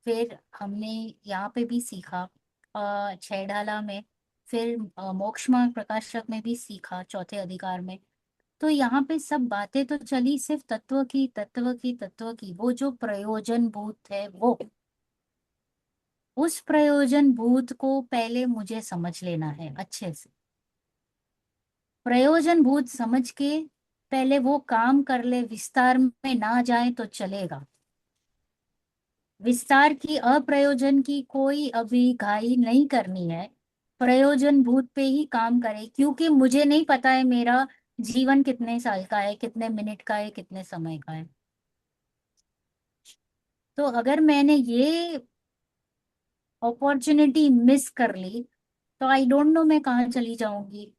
फिर हमने यहाँ पे भी सीखा छह ढाला में। फिर मोक्ष मार्ग प्रकाशक में भी सीखा, चौथे अधिकार में। तो यहाँ पे सब बातें तो चली सिर्फ तत्व की, तत्व की, तत्व की। वो जो प्रयोजन भूत है, वो उस प्रयोजन भूत को पहले मुझे समझ लेना है अच्छे से। प्रयोजन भूत समझ के पहले वो काम कर ले, विस्तार में ना जाए तो चलेगा। विस्तार की, अप्रयोजन की कोई अभी घाई नहीं करनी है। प्रयोजन भूत पे ही काम करे, क्योंकि मुझे नहीं पता है मेरा जीवन कितने साल का है, कितने मिनट का है, कितने समय का है। तो अगर मैंने ये अपॉर्चुनिटी मिस कर ली तो आई डोंट नो मैं कहाँ चली जाऊंगी।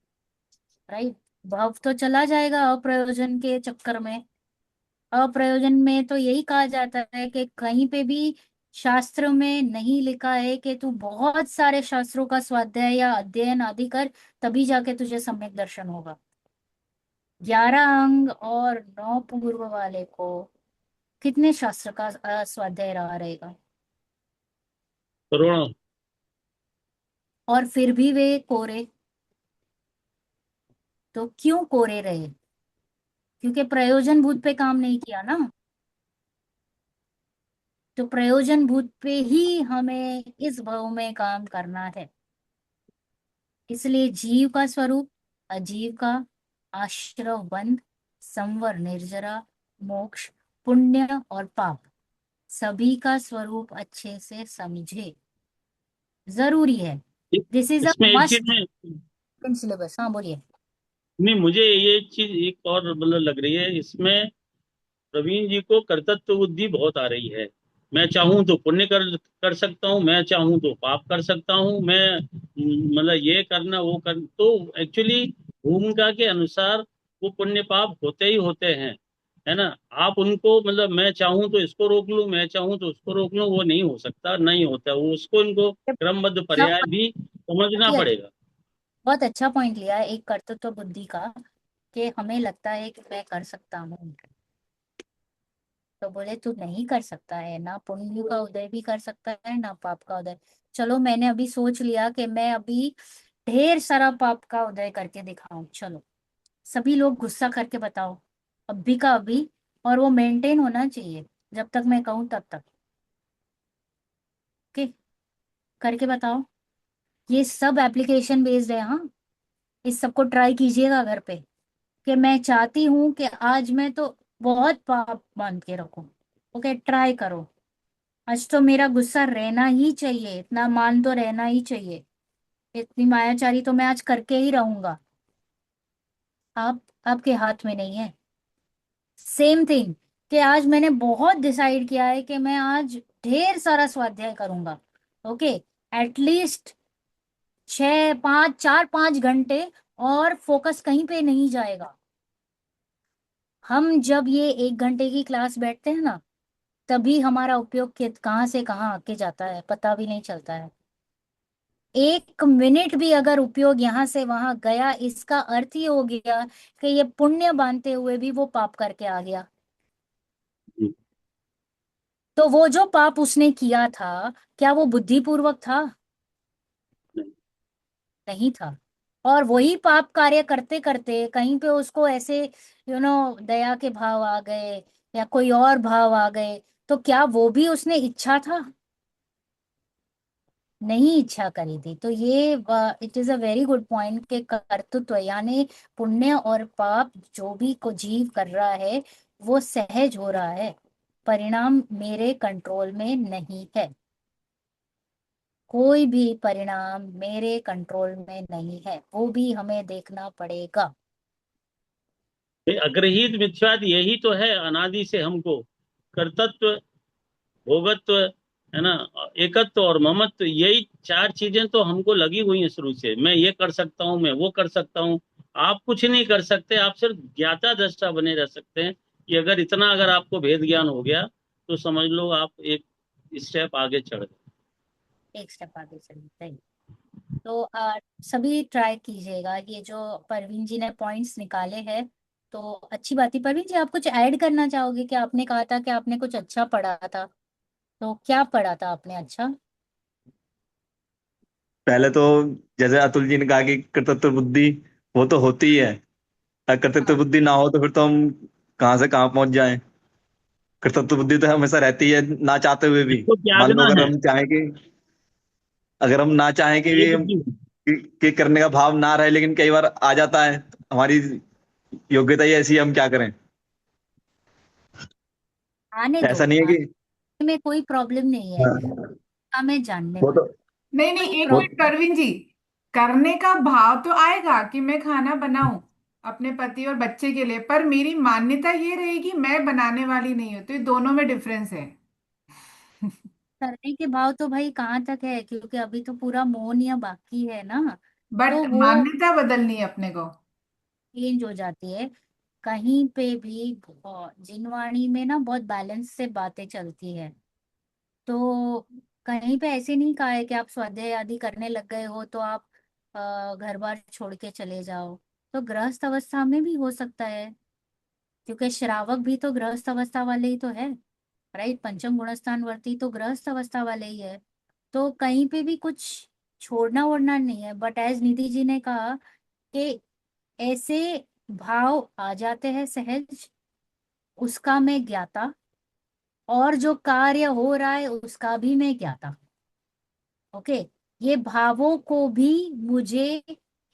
राइट। भाव तो चला जाएगा अप्रयोजन के चक्कर में। अप्रयोजन में तो यही कहा जाता है कि कहीं पे भी शास्त्र में नहीं लिखा है कि तू बहुत सारे शास्त्रों का स्वाध्याय या अध्ययन आदि कर, तभी जाके तुझे सम्यक दर्शन होगा। 11 अंग और 9 पूर्व वाले को कितने शास्त्र का स्वाध्याय रहा रहेगा। करोड़ों। और फिर भी वे कोरे। तो क्यों कोरे रहे? क्योंकि प्रयोजन भूत पे काम नहीं किया ना। तो प्रयोजन भूत पे ही हमें इस भव में काम करना है। इसलिए जीव का स्वरूप, अजीव का, आश्रव बंध, संवर निर्जरा, मोक्ष, पुण्य और पाप, सभी का स्वरूप अच्छे से समझे। जरूरी है। दिस इज अ इसमें एक चीज मस्ट में, इन सिलेबस। हाँ बोलिए। नहीं, मुझे ये चीज एक और मतलब लग रही है इसमें। प्रवीण जी को कर्तृत्व बुद्धि बहुत आ रही है। मैं चाहूं तो पुण्य कर सकता हूँ, मैं चाहूं तो पाप कर सकता हूँ, मैं मतलब ये करना वो कर, तो एक्चुअली भूमिका के अनुसार वो पुण्य पाप होते ही होते हैं, है ना। आप उनको मतलब मैं चाहूं तो इसको रोक लूं, मैं चाहूं तो उसको रोक लूं, वो नहीं हो सकता, नहीं होता वो, उसको इनको क्रमबद्ध सब पर्याय भी समझना बढ़िया, पड़ेगा। बहुत अच्छा पॉइंट लिया है एक कर्तृत्व बुद्धि का, कि हमें लगता है कि मैं कर सकता हूँ। तो बोले तू नहीं कर सकता है ना, पुण्य का उदय भी कर सकता है ना पाप का उदय। चलो मैंने अभी सोच लिया कि मैं अभी ढेर सारा पाप का उदय करके दिखाऊं। चलो सभी लोग गुस्सा करके बताओ, अभी का अभी। और वो मेंटेन होना चाहिए जब तक मैं कहूँ तब तक। ओके, करके बताओ। ये सब एप्लीकेशन बेस्ड है, हाँ। इस सबको ट्राई कीजिएगा घर पे, कि मैं चाहती हूँ कि आज मैं तो बहुत पाप बांध के रखूं। ओके, ट्राई करो। आज तो मेरा गुस्सा रहना ही चाहिए, इतना मान तो रहना ही चाहिए। इतनी मायाचारी तो मैं आज करके ही रहूंगा। आप आपके हाथ में नहीं है। सेम थिंग, कि आज मैंने बहुत डिसाइड किया है कि मैं आज ढेर सारा स्वाध्याय करूंगा। ओके, एटलीस्ट 4-5 घंटे। और फोकस कहीं पे नहीं जाएगा। हम जब ये 1 घंटे की क्लास बैठते हैं ना, तभी हमारा उपयोग कहाँ से कहाँ आके जाता है पता भी नहीं चलता है। 1 मिनट भी अगर उपयोग यहाँ से वहां गया, इसका अर्थ ही हो गया कि ये पुण्य बांधते हुए भी वो पाप करके आ गया। जी, तो वो जो पाप उसने किया था, क्या वो बुद्धिपूर्वक था? नहीं। नहीं था। और वही पाप कार्य करते करते कहीं पे उसको ऐसे दया के भाव आ गए, या कोई और भाव आ गए, तो क्या वो भी उसने इच्छा था? नहीं इच्छा करी थी। तो ये it is a very good point के कर्तृत्व यानी पुण्य और पाप जो भी को जीव कर रहा है, वो सहज हो रहा है। परिणाम मेरे कंट्रोल में नहीं है। कोई भी परिणाम मेरे कंट्रोल में नहीं है, वो भी हमें देखना पड़ेगा। ये अग्रहीत मिथ्याद यही तो है अनादि से हमको। कर्तृत्व, भोगत्व, है ना, एकत्व और ममत्व, यही चार चीजें तो हमको लगी हुई हैं शुरू से। मैं ये कर सकता हूँ, मैं वो कर सकता हूँ। आप कुछ नहीं कर सकते, आप सिर्फ ज्ञाता दृष्टा बने रह सकते हैं। कि अगर इतना अगर आपको भेद ज्ञान हो गया तो समझ लो आप एक स्टेप आगे चढ़ गए। एक स्टेप आगे चलते हैं। तो सभी ट्राई कीजिएगा, ये जो परवीन जी ने पॉइंट्स निकाले हैं, तो अच्छी बात है। परवीन जी, आप कुछ ऐड करना चाहोगे? कि आपने कहा था कि आपने कुछ अच्छा पढ़ा था, तो क्या पढ़ा था आपने अच्छा? पहले तो जैसे अतुल जी ने कहा कि कर्तृत्व बुद्धि वो तो होती ही है। अगर कर्तृत्व हाँ, बुद्धि ना हो तो फिर तो हम कहाँ से कहाँ पहुंच जाएं। कर्तृत्व बुद्धि तो हमेशा रहती है, ना चाहते हुए भी। इसको मान लो त्यागना अगर है। हम चाहें कि, अगर हम ना चाहें कि एक चीज कि करने का भाव ना रहे, लेकिन कई बार आ जाता है। हमारी योग्यता ही ऐसी है, हम क्या करें। आने दो। ऐसा नहीं है आने कि, में कोई प्रॉब्लम नहीं है, हाँ, हमें जानने वो में तो नहीं कोई नहीं, एक वो मिनट प्रॉब्लम। परवीन जी। करने का भाव तो आएगा कि मैं खाना बनाऊं अपने पति और बच्चे के लिए, पर मेरी मान्यता ये रहेगी मैं बनाने वाली नहीं हूं, तो ये दोनों में डिफरेंस है। करने के भाव तो भाई कहाँ तक है, क्योंकि अभी तो पूरा मौन या बाकी है ना। बट तो वो मान्यता बदलनी है अपने को। चेंज हो जाती है कहीं पे भी। जिनवाणी में ना बहुत बैलेंस से बातें चलती है। तो कहीं पे ऐसे नहीं कहा है कि आप स्वाध्याय आदि करने लग गए हो तो आप घर बार छोड़ के चले जाओ। तो गृहस्थ अवस्था में भी हो सकता है, क्योंकि श्रावक भी तो गृहस्थ अवस्था वाले ही तो है। राइट, पंचम गुणस्थान वर्ती तो गृहस्थ अवस्था वाले ही है। तो कहीं पे भी कुछ छोड़ना वोड़ना नहीं है। बट एज निधि जी ने कहा कि ऐसे भाव आ जाते हैं सहज, उसका मैं ज्ञाता, और जो कार्य हो रहा है उसका भी मैं ज्ञाता। ओके, ये भावों को भी मुझे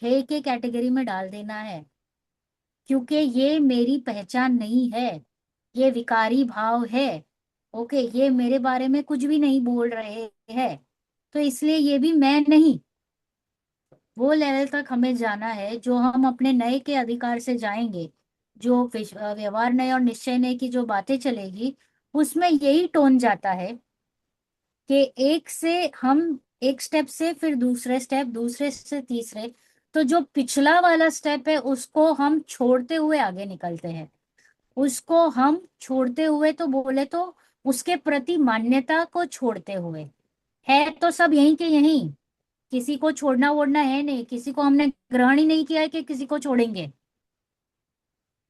हे के कैटेगरी में डाल देना है, क्योंकि ये मेरी पहचान नहीं है। ये विकारी भाव है। ओके, ये मेरे बारे में कुछ भी नहीं बोल रहे हैं, तो इसलिए ये भी मैं नहीं। वो लेवल तक हमें जाना है जो हम अपने नए के अधिकार से जाएंगे। जो व्यवहार नय और निश्चय नय की जो बातें चलेगी, उसमें यही टोन जाता है कि एक से हम एक स्टेप से फिर दूसरे स्टेप, दूसरे से तीसरे। तो जो पिछला वाला स्टेप है उसको हम छोड़ते हुए आगे निकलते हैं। उसको हम छोड़ते हुए तो बोले तो उसके प्रति मान्यता को छोड़ते हुए। है तो सब यहीं के यहीं, किसी को छोड़ना वोड़ना है नहीं, किसी को हमने ग्रहण ही नहीं किया है कि किसी को छोड़ेंगे।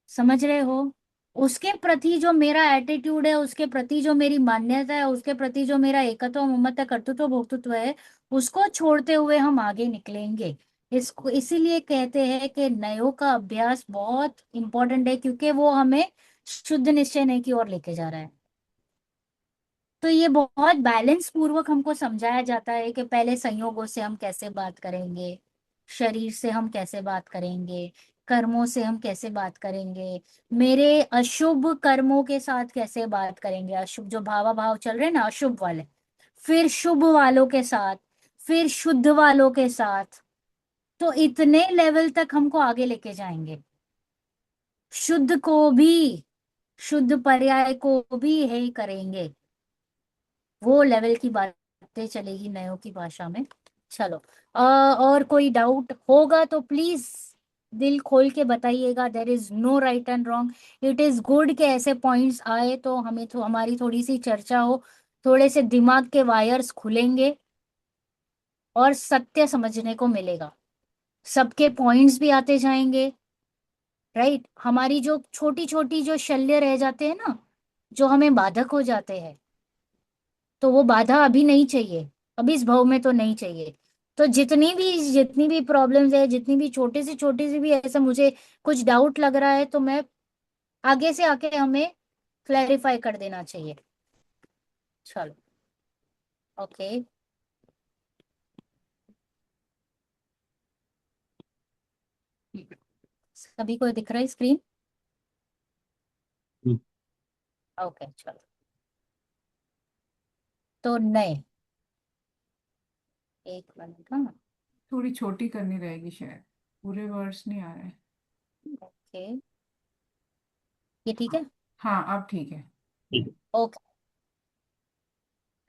समझ रहे हो? उसके प्रति जो मेरा एटीट्यूड है, उसके प्रति जो मेरी मान्यता है, उसके प्रति जो मेरा एकत्व ममत्व कर्तृत्व भोक्तृत्व है, उसको छोड़ते हुए हम आगे निकलेंगे। इसको इसीलिए कहते हैं कि नयों का अभ्यास बहुत इंपॉर्टेंट है, क्योंकि वो हमें शुद्ध निश्चय नहीं की ओर लेके जा रहा है। तो ये बहुत बैलेंस पूर्वक हमको समझाया जाता है कि पहले संयोगों से हम कैसे बात करेंगे, शरीर से हम कैसे बात करेंगे, कर्मों से हम कैसे बात करेंगे, मेरे अशुभ कर्मों के साथ कैसे बात करेंगे, अशुभ जो भावा भाव चल रहे हैं ना, अशुभ वाले, फिर शुभ वालों के साथ, फिर शुद्ध वालों के साथ। तो इतने लेवल तक हमको आगे लेके जाएंगे। शुद्ध को भी, शुद्ध पर्याय को भी है करेंगे। वो लेवल की बातें चलेगी नयों की भाषा में। चलो, और कोई डाउट होगा तो प्लीज दिल खोल के बताइएगा। There is no right and wrong. It is good के ऐसे पॉइंट्स आए तो हमें तो हमारी थोड़ी सी चर्चा हो, थोड़े से दिमाग के वायर्स खुलेंगे और सत्य समझने को मिलेगा। सबके पॉइंट्स भी आते जाएंगे। राइट, हमारी जो छोटी छोटी जो शल्य रह जाते हैं ना, जो हमें बाधक हो जाते हैं, तो वो बाधा अभी नहीं चाहिए, अभी इस भाव में तो नहीं चाहिए। तो जितनी भी प्रॉब्लम्स है, जितनी भी छोटी सी भी ऐसा मुझे कुछ डाउट लग रहा है, तो मैं आगे से आके हमें क्लैरिफाई कर देना चाहिए। चलो, ओके। सभी को दिख रहा है स्क्रीन? ओके, चलो। तो नए, एक मिनट, हाँ। थोड़ी छोटी करनी रहेगी शायद, पूरे वर्ड्स नहीं आ रहे। ओके, ये ठीक है। हाँ अब ठीक है। ओके,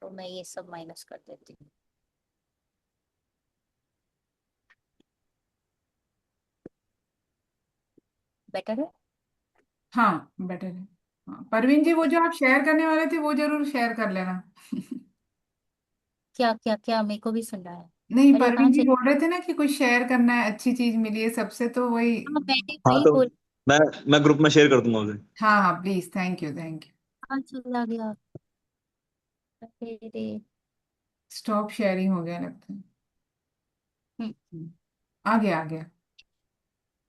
तो मैं ये सब माइनस कर देती हूँ। बेटर है? हाँ बेटर है। हाँ परवीन जी, वो जो आप शेयर करने वाले थे वो जरूर शेयर कर लेना। क्या क्या क्या, मेरे को भी सुन रहा है। नहीं, अरे कहाँ परवीन जी चले? बोल रहे थे ना कि कुछ शेयर करना है, अच्छी चीज मिली है सबसे, तो वही। हाँ, मैंने हाँ वही तो बोल। मैं मैं ग्रुप में शेयर कर दूंगा उसे। हाँ हाँ please, thank you thank you. कहाँ चला गया? अरे रे। स्टॉप शेयरिंग हो गया लगता है। हम्म। हम्म, आ गया आ गया।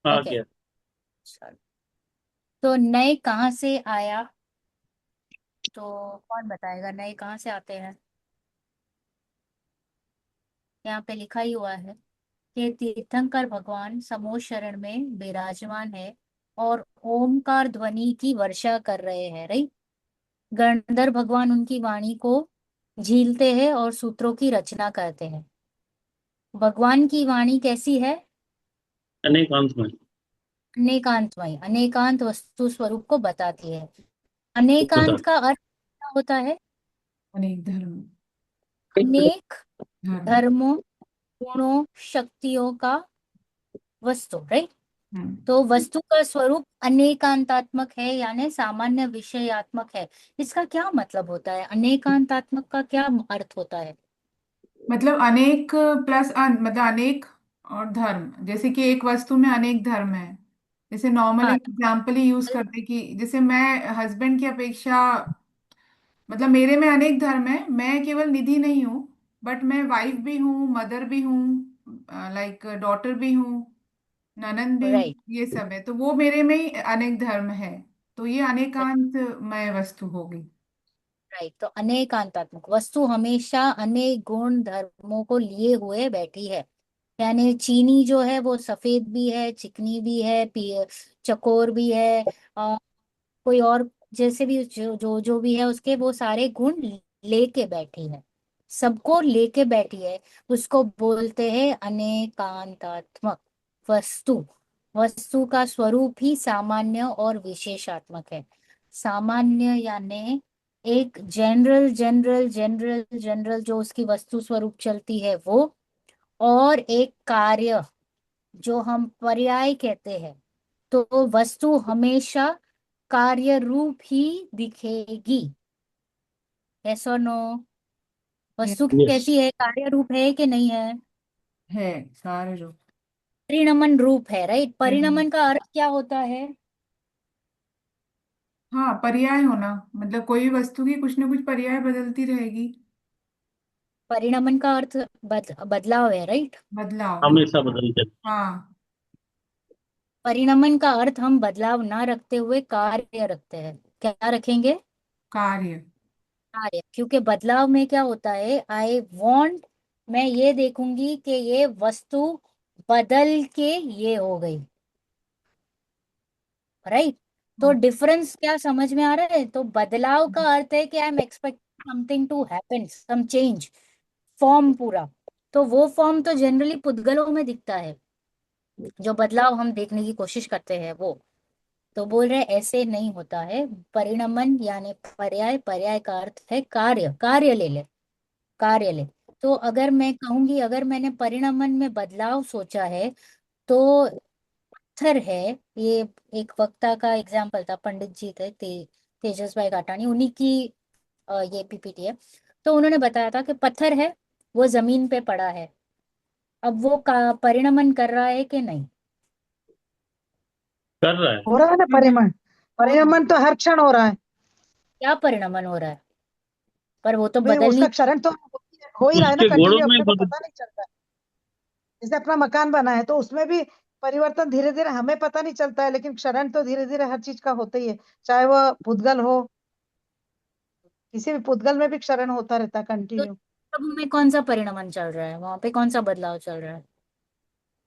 आ ओके। गया। तो नए कहाँ से आया? तो कौन बताएगा नए कहाँ से आते हैं? यहाँ पे लिखा ही हुआ है कि तीर्थंकर भगवान समोर शरण में विराजमान है और ओमकार ध्वनि की वर्षा कर रहे हैं, राइट। गणधर भगवान उनकी वाणी को झीलते हैं और सूत्रों की रचना करते हैं। भगवान की वाणी कैसी है? अनेकांत में। अनेकांतमय, अनेकांत वस्तु स्वरूप को बताती है। बता। अनेकांत का अर्थ क्या होता है? अनेक धर्म। अनेक धर्म। धर्मों, गुणों, शक्तियों का वस्तु, राइट। हम्म। तो वस्तु का स्वरूप अनेकांतात्मक है यानी सामान्य विषयात्मक है। इसका क्या मतलब होता है? अनेकांतात्मक का क्या अर्थ होता है? मतलब अनेक प्लस मतलब अनेक और धर्म, जैसे कि एक वस्तु में अनेक धर्म है। जैसे नॉर्मल हाँ। एग्जाम्पल ही यूज करते कि जैसे मैं हस्बैंड की अपेक्षा, मतलब मेरे में अनेक धर्म है, मैं केवल निधि नहीं हूँ, बट मैं वाइफ भी हूँ, मदर भी हूँ, लाइक डॉटर भी हूँ, ननंद भी हूँ। राइट। ये सब है तो वो मेरे में ही अनेक धर्म है। तो ये अनेकांत मय वस्तु होगी। राइट। तो अनेकांतात्मक वस्तु हमेशा अनेक गुण धर्मों को लिए हुए बैठी है। यानी चीनी जो है वो सफेद भी है, चिकनी भी है, चकोर भी है, कोई और जैसे भी जो भी है उसके वो सारे गुण लेके बैठी है, सबको लेके बैठी है। उसको बोलते हैं अनेकांतात्मक वस्तु। वस्तु का स्वरूप ही सामान्य और विशेषात्मक है। सामान्य यानी एक जनरल जनरल जनरल जनरल जो उसकी वस्तु स्वरूप चलती है वो, और एक कार्य जो हम पर्याय कहते हैं। तो वस्तु हमेशा कार्य रूप ही दिखेगी। यस और नो? वस्तु यस। कैसी है? कार्य रूप है कि नहीं है? है सारे रूप। परिणमन रूप है, राइट। परिणाम। परिणमन का अर्थ क्या होता है? हाँ, पर्याय होना, मतलब कोई वस्तु की कुछ ना कुछ पर्याय बदलती रहेगी। परिणमन का अर्थ बदलाव है, राइट। बदलाव हमेशा बदलते हैं। हाँ। परिणमन का अर्थ हम बदलाव ना रखते हुए कार्य रखते हैं। क्या रखेंगे? कार्य। कार्य। क्योंकि बदलाव में क्या होता है, आई वॉन्ट, मैं ये देखूंगी कि ये वस्तु बदल के ये हो गई, राइट। तो हाँ। डिफरेंस क्या समझ में आ रहा है? तो बदलाव का अर्थ है कि I am expect something to happen, some change, form पूरा। तो वो फॉर्म तो जनरली पुद्गलों में दिखता है, जो बदलाव हम देखने की कोशिश करते हैं वो। तो बोल रहे ऐसे नहीं होता है। परिणमन यानी पर्याय, पर्याय का अर्थ है कार्य, कार्य ले ले, कार्य ले। तो अगर मैं कहूंगी, अगर मैंने परिणमन में बदलाव सोचा है, तो पत्थर है ये। एक वक्ता का एग्जाम्पल था, पंडित जी थे, तेजस भाई घाटानी, उन्हीं की ये पीपीटी है। तो उन्होंने बताया था कि पत्थर है, वो जमीन पे पड़ा है, अब वो का परिणमन कर रहा है कि नहीं? कर रहा है। हो रहा है ना परिमण। हो रहा है। परिणमन तो हर क्षण हो रहा है। क्या परिणमन हो रहा है? पर वो तो भाई बदल नहीं। उसका क्षरण तो हो ही रहा है ना उसके गुणों कंटिन्यू, में अपने को बदल। पता नहीं चलता है। जैसे अपना मकान बना है तो उसमें भी परिवर्तन धीरे धीरे हमें पता नहीं चलता है, लेकिन क्षरण तो धीरे धीरे हर चीज का होता ही है। चाहे वह भूतगल हो, किसी भी भूतगल में भी क्षरण होता रहता है तो कंटिन्यू। सब में कौन सा परिणमन चल रहा है? वहां पे कौन सा बदलाव चल रहा है?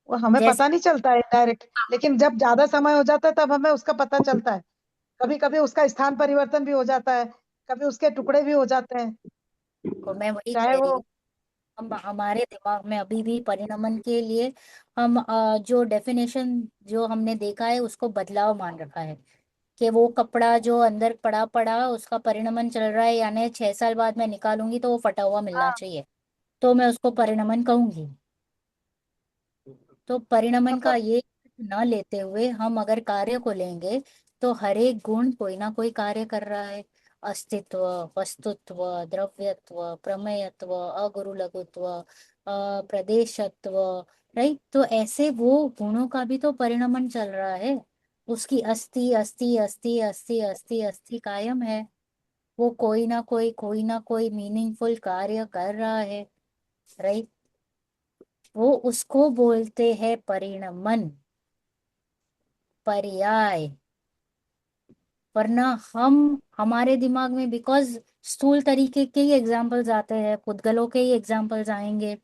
वो हमें जैसे पता नहीं चलता है डायरेक्ट, लेकिन जब ज्यादा समय हो जाता है तब हमें उसका पता चलता है। कभी कभी उसका स्थान परिवर्तन भी हो जाता है, कभी उसके टुकड़े भी हो जाते हैं। को मैं वही चाहे कह रही वो हूँ, हम हमारे दिमाग में अभी भी परिणमन के लिए हम जो डेफिनेशन जो हमने देखा है उसको बदलाव मान रखा है, कि वो कपड़ा जो अंदर पड़ा पड़ा उसका परिणमन चल रहा है, यानी 6 साल बाद मैं निकालूंगी तो वो फटा हुआ मिलना हाँ चाहिए, तो मैं उसको परिणमन कहूंगी। तो परिणमन का मतलब ये न लेते हुए हम अगर कार्य को लेंगे, तो हर एक गुण कोई ना कोई कार्य कर रहा है। अस्तित्व, वस्तुत्व, द्रव्यत्व, प्रमेयत्व, अगुरु लघुत्व, प्रदेशत्व, राइट। तो ऐसे वो गुणों का भी तो परिणमन चल रहा है। उसकी अस्थि अस्थि अस्थि अस्थि अस्थि अस्थि कायम है। वो कोई ना कोई मीनिंगफुल कार्य कर रहा है। राइट। वो उसको बोलते हैं परिणमन, पर्याय। वरना हम, हमारे दिमाग में बिकॉज स्थूल तरीके के ही एग्जाम्पल्स आते हैं, पुद्गलों के ही एग्जाम्पल्स आएंगे।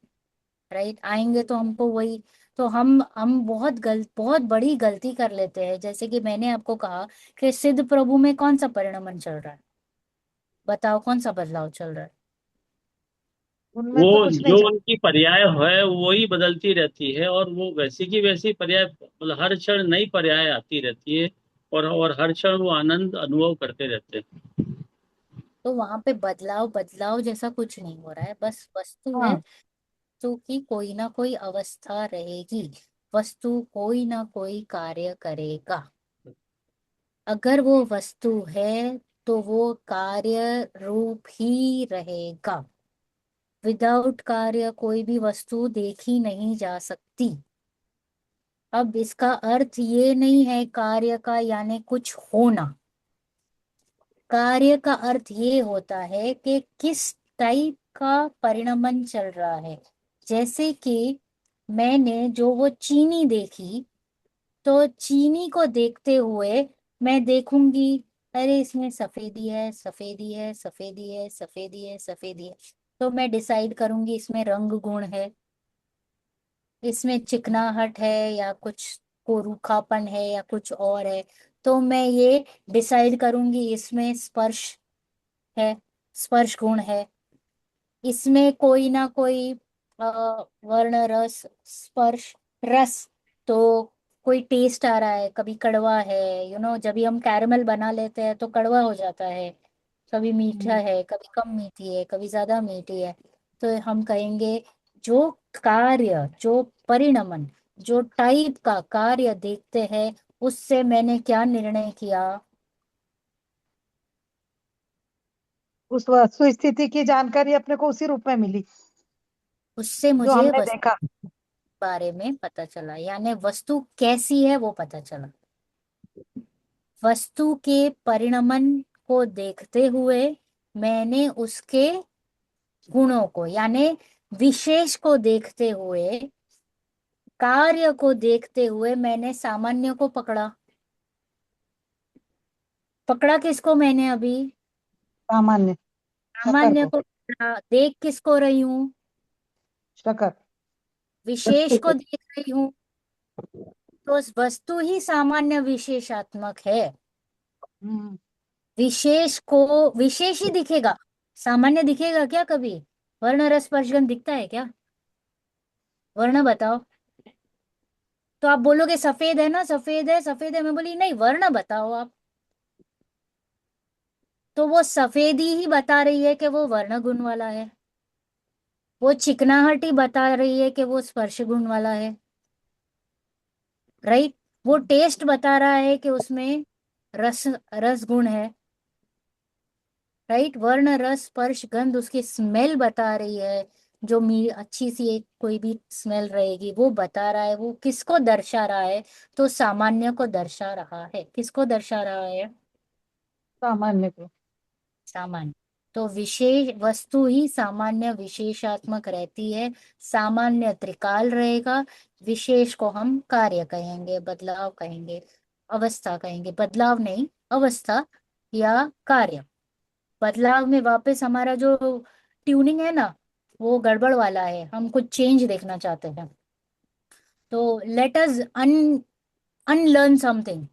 राइट, आएंगे तो हमको वही, तो हम बहुत बड़ी गलती कर लेते हैं। जैसे कि मैंने आपको कहा कि सिद्ध प्रभु में कौन सा परिणमन चल रहा है, बताओ कौन सा बदलाव चल रहा है। उनमें वो तो कुछ नहीं जो चल। उनकी पर्याय है वही बदलती रहती है, और वो वैसी की वैसी पर्याय, मतलब हर क्षण नई पर्याय आती रहती है, और हर क्षण वो आनंद अनुभव करते रहते हैं। तो वहां पे बदलाव बदलाव जैसा कुछ नहीं हो रहा है, बस वस्तु है। हाँ, वस्तु की कोई ना कोई अवस्था रहेगी, वस्तु कोई ना कोई कार्य करेगा। अगर वो वस्तु है तो वो कार्य रूप ही रहेगा। विदाउट कार्य कोई भी वस्तु देखी नहीं जा सकती। अब इसका अर्थ ये नहीं है कार्य का यानी कुछ होना। कार्य का अर्थ ये होता है कि किस टाइप का परिणमन चल रहा है। जैसे कि मैंने जो वो चीनी देखी, तो चीनी को देखते हुए मैं देखूंगी, अरे इसमें सफेदी है, सफेदी है, सफेदी है, सफेदी है, सफेदी है। तो मैं डिसाइड करूंगी इसमें रंग गुण है, इसमें चिकनाहट है, या कुछ को रूखापन है, या कुछ और है। तो मैं ये डिसाइड करूंगी इसमें स्पर्श है, स्पर्श गुण है, इसमें कोई ना कोई वर्ण रस स्पर्श रस। तो कोई टेस्ट आ रहा है, कभी कड़वा है, जब भी हम कैरमल बना लेते हैं तो कड़वा हो जाता है, कभी मीठा हम्म, है, कभी कम मीठी है, कभी ज्यादा मीठी है। तो हम कहेंगे जो कार्य, जो परिणमन, जो टाइप का कार्य देखते हैं, उससे मैंने क्या निर्णय किया। उस वस्तु स्थिति की जानकारी अपने को उसी रूप में मिली उससे जो मुझे हमने वस्तु देखा। बारे में पता चला, यानी वस्तु कैसी है वो पता चला। वस्तु के परिणमन को देखते हुए मैंने उसके गुणों को यानी विशेष को देखते हुए, कार्य को देखते हुए मैंने सामान्य को पकड़ा। पकड़ा किसको मैंने अभी? सामान्य शकर सामान्य को। को पकड़ा। देख किसको रही हूँ? शकर। विशेष वस्तु को को। देख रही हूँ। तो उस वस्तु ही सामान्य विशेषात्मक है। हम्म, विशेष को विशेष ही दिखेगा, सामान्य दिखेगा क्या कभी? वर्ण रस स्पर्शगंध दिखता है क्या? वर्ण बताओ। तो आप बोलोगे सफेद है ना, सफेद है, सफेद है। मैं बोली नहीं, वर्ण बताओ आप। तो वो सफेदी ही बता रही है कि वो वर्ण गुण वाला है। वो चिकनाहट ही बता रही है कि वो स्पर्श गुण वाला है। राइट। वो टेस्ट बता रहा है कि उसमें रस रस गुण है। राइट। वर्ण रस स्पर्श गंध उसकी स्मेल बता रही है। जो मी अच्छी सी एक कोई भी स्मेल रहेगी वो बता रहा है। वो किसको दर्शा रहा है? तो सामान्य को दर्शा रहा है। किसको दर्शा रहा है? सामान्य को। सामान्य। तो विशेष वस्तु ही सामान्य विशेषात्मक रहती है। सामान्य त्रिकाल रहेगा, विशेष को हम कार्य कहेंगे, बदलाव कहेंगे, अवस्था कहेंगे। बदलाव नहीं, अवस्था या कार्य। बदलाव में वापस हमारा जो ट्यूनिंग है ना, वो गड़बड़ वाला है, हम कुछ चेंज देखना चाहते हैं। तो लेट अस अनलर्न समथिंग।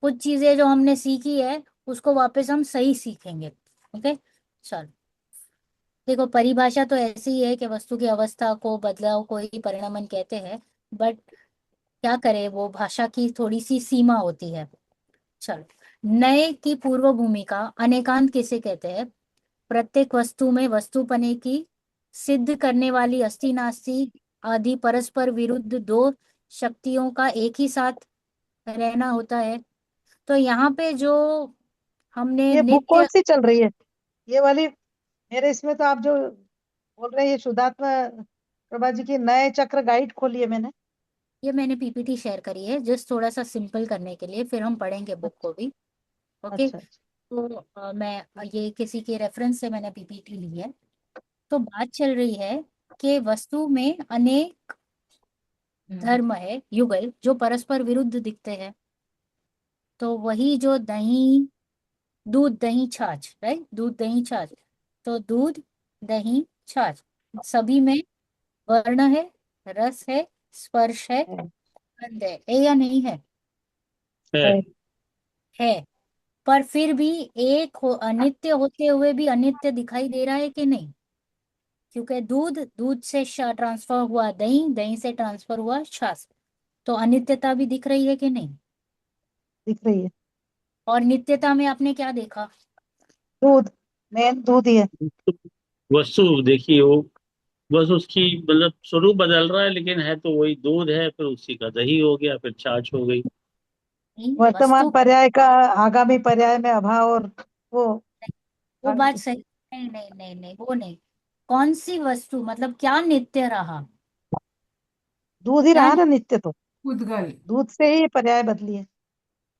कुछ चीजें जो हमने सीखी है उसको वापस हम सही सीखेंगे। ओके, चलो। देखो, परिभाषा तो ऐसी ही है कि वस्तु की अवस्था को, बदलाव को ही परिणमन कहते हैं। बट क्या करें, वो भाषा की थोड़ी सी सीमा होती है। चलो। नए की पूर्व भूमिका अनेकांत किसे कहते हैं? प्रत्येक वस्तु में वस्तुपने की सिद्ध करने वाली अस्ति नास्ति आदि परस्पर विरुद्ध दो शक्तियों का एक ही साथ रहना होता है। तो यहाँ पे जो हमने ये बुक कौन नित्य, सी चल रही है? ये वाली। मेरे इसमें तो आप जो बोल रहे हैं ये शुद्धात्मा प्रभा जी की नए चक्र गाइड खोली है मैंने। ये मैंने पीपीटी शेयर करी है जस्ट थोड़ा सा सिंपल करने के लिए, फिर हम पढ़ेंगे बुक अच्छा को भी। ओके। अच्छा अच्छा। तो ये किसी के रेफरेंस से मैंने पीपीटी ली है। तो बात चल रही है कि वस्तु में अनेक धर्म है, युगल, जो परस्पर विरुद्ध दिखते हैं। तो वही जो दही, दूध दही छाछ, राइट, दूध दही छाछ। तो दूध, दही, छाछ, सभी में वर्ण है, रस है, स्पर्श है, है गंध है या नहीं है? है। है। है। पर फिर भी एक अनित्य होते हुए भी अनित्य दिखाई दे रहा है कि नहीं? क्योंकि दूध, दूध से ट्रांसफर हुआ दही, दही से ट्रांसफर हुआ छाछ। तो अनित्यता भी दिख रही है कि नहीं? दिख रही है। और नित्यता में आपने क्या देखा? दूध, मेन दूध ही है। वस्तु देखिए वो, बस उसकी मतलब स्वरूप बदल रहा है, लेकिन है तो वही दूध है, फिर उसी का दही हो गया, फिर छाछ हो गई। नहीं, वर्तमान वस्तु। पर्याय का आगामी पर्याय में अभाव और वो वो बात सही। नहीं नहीं नहीं नहीं, वो नहीं। कौन सी वस्तु, मतलब क्या नित्य रहा? दूध ही क्या रहा ना नित्य तो। उद्गल। दूध से ही पर्याय बदली है।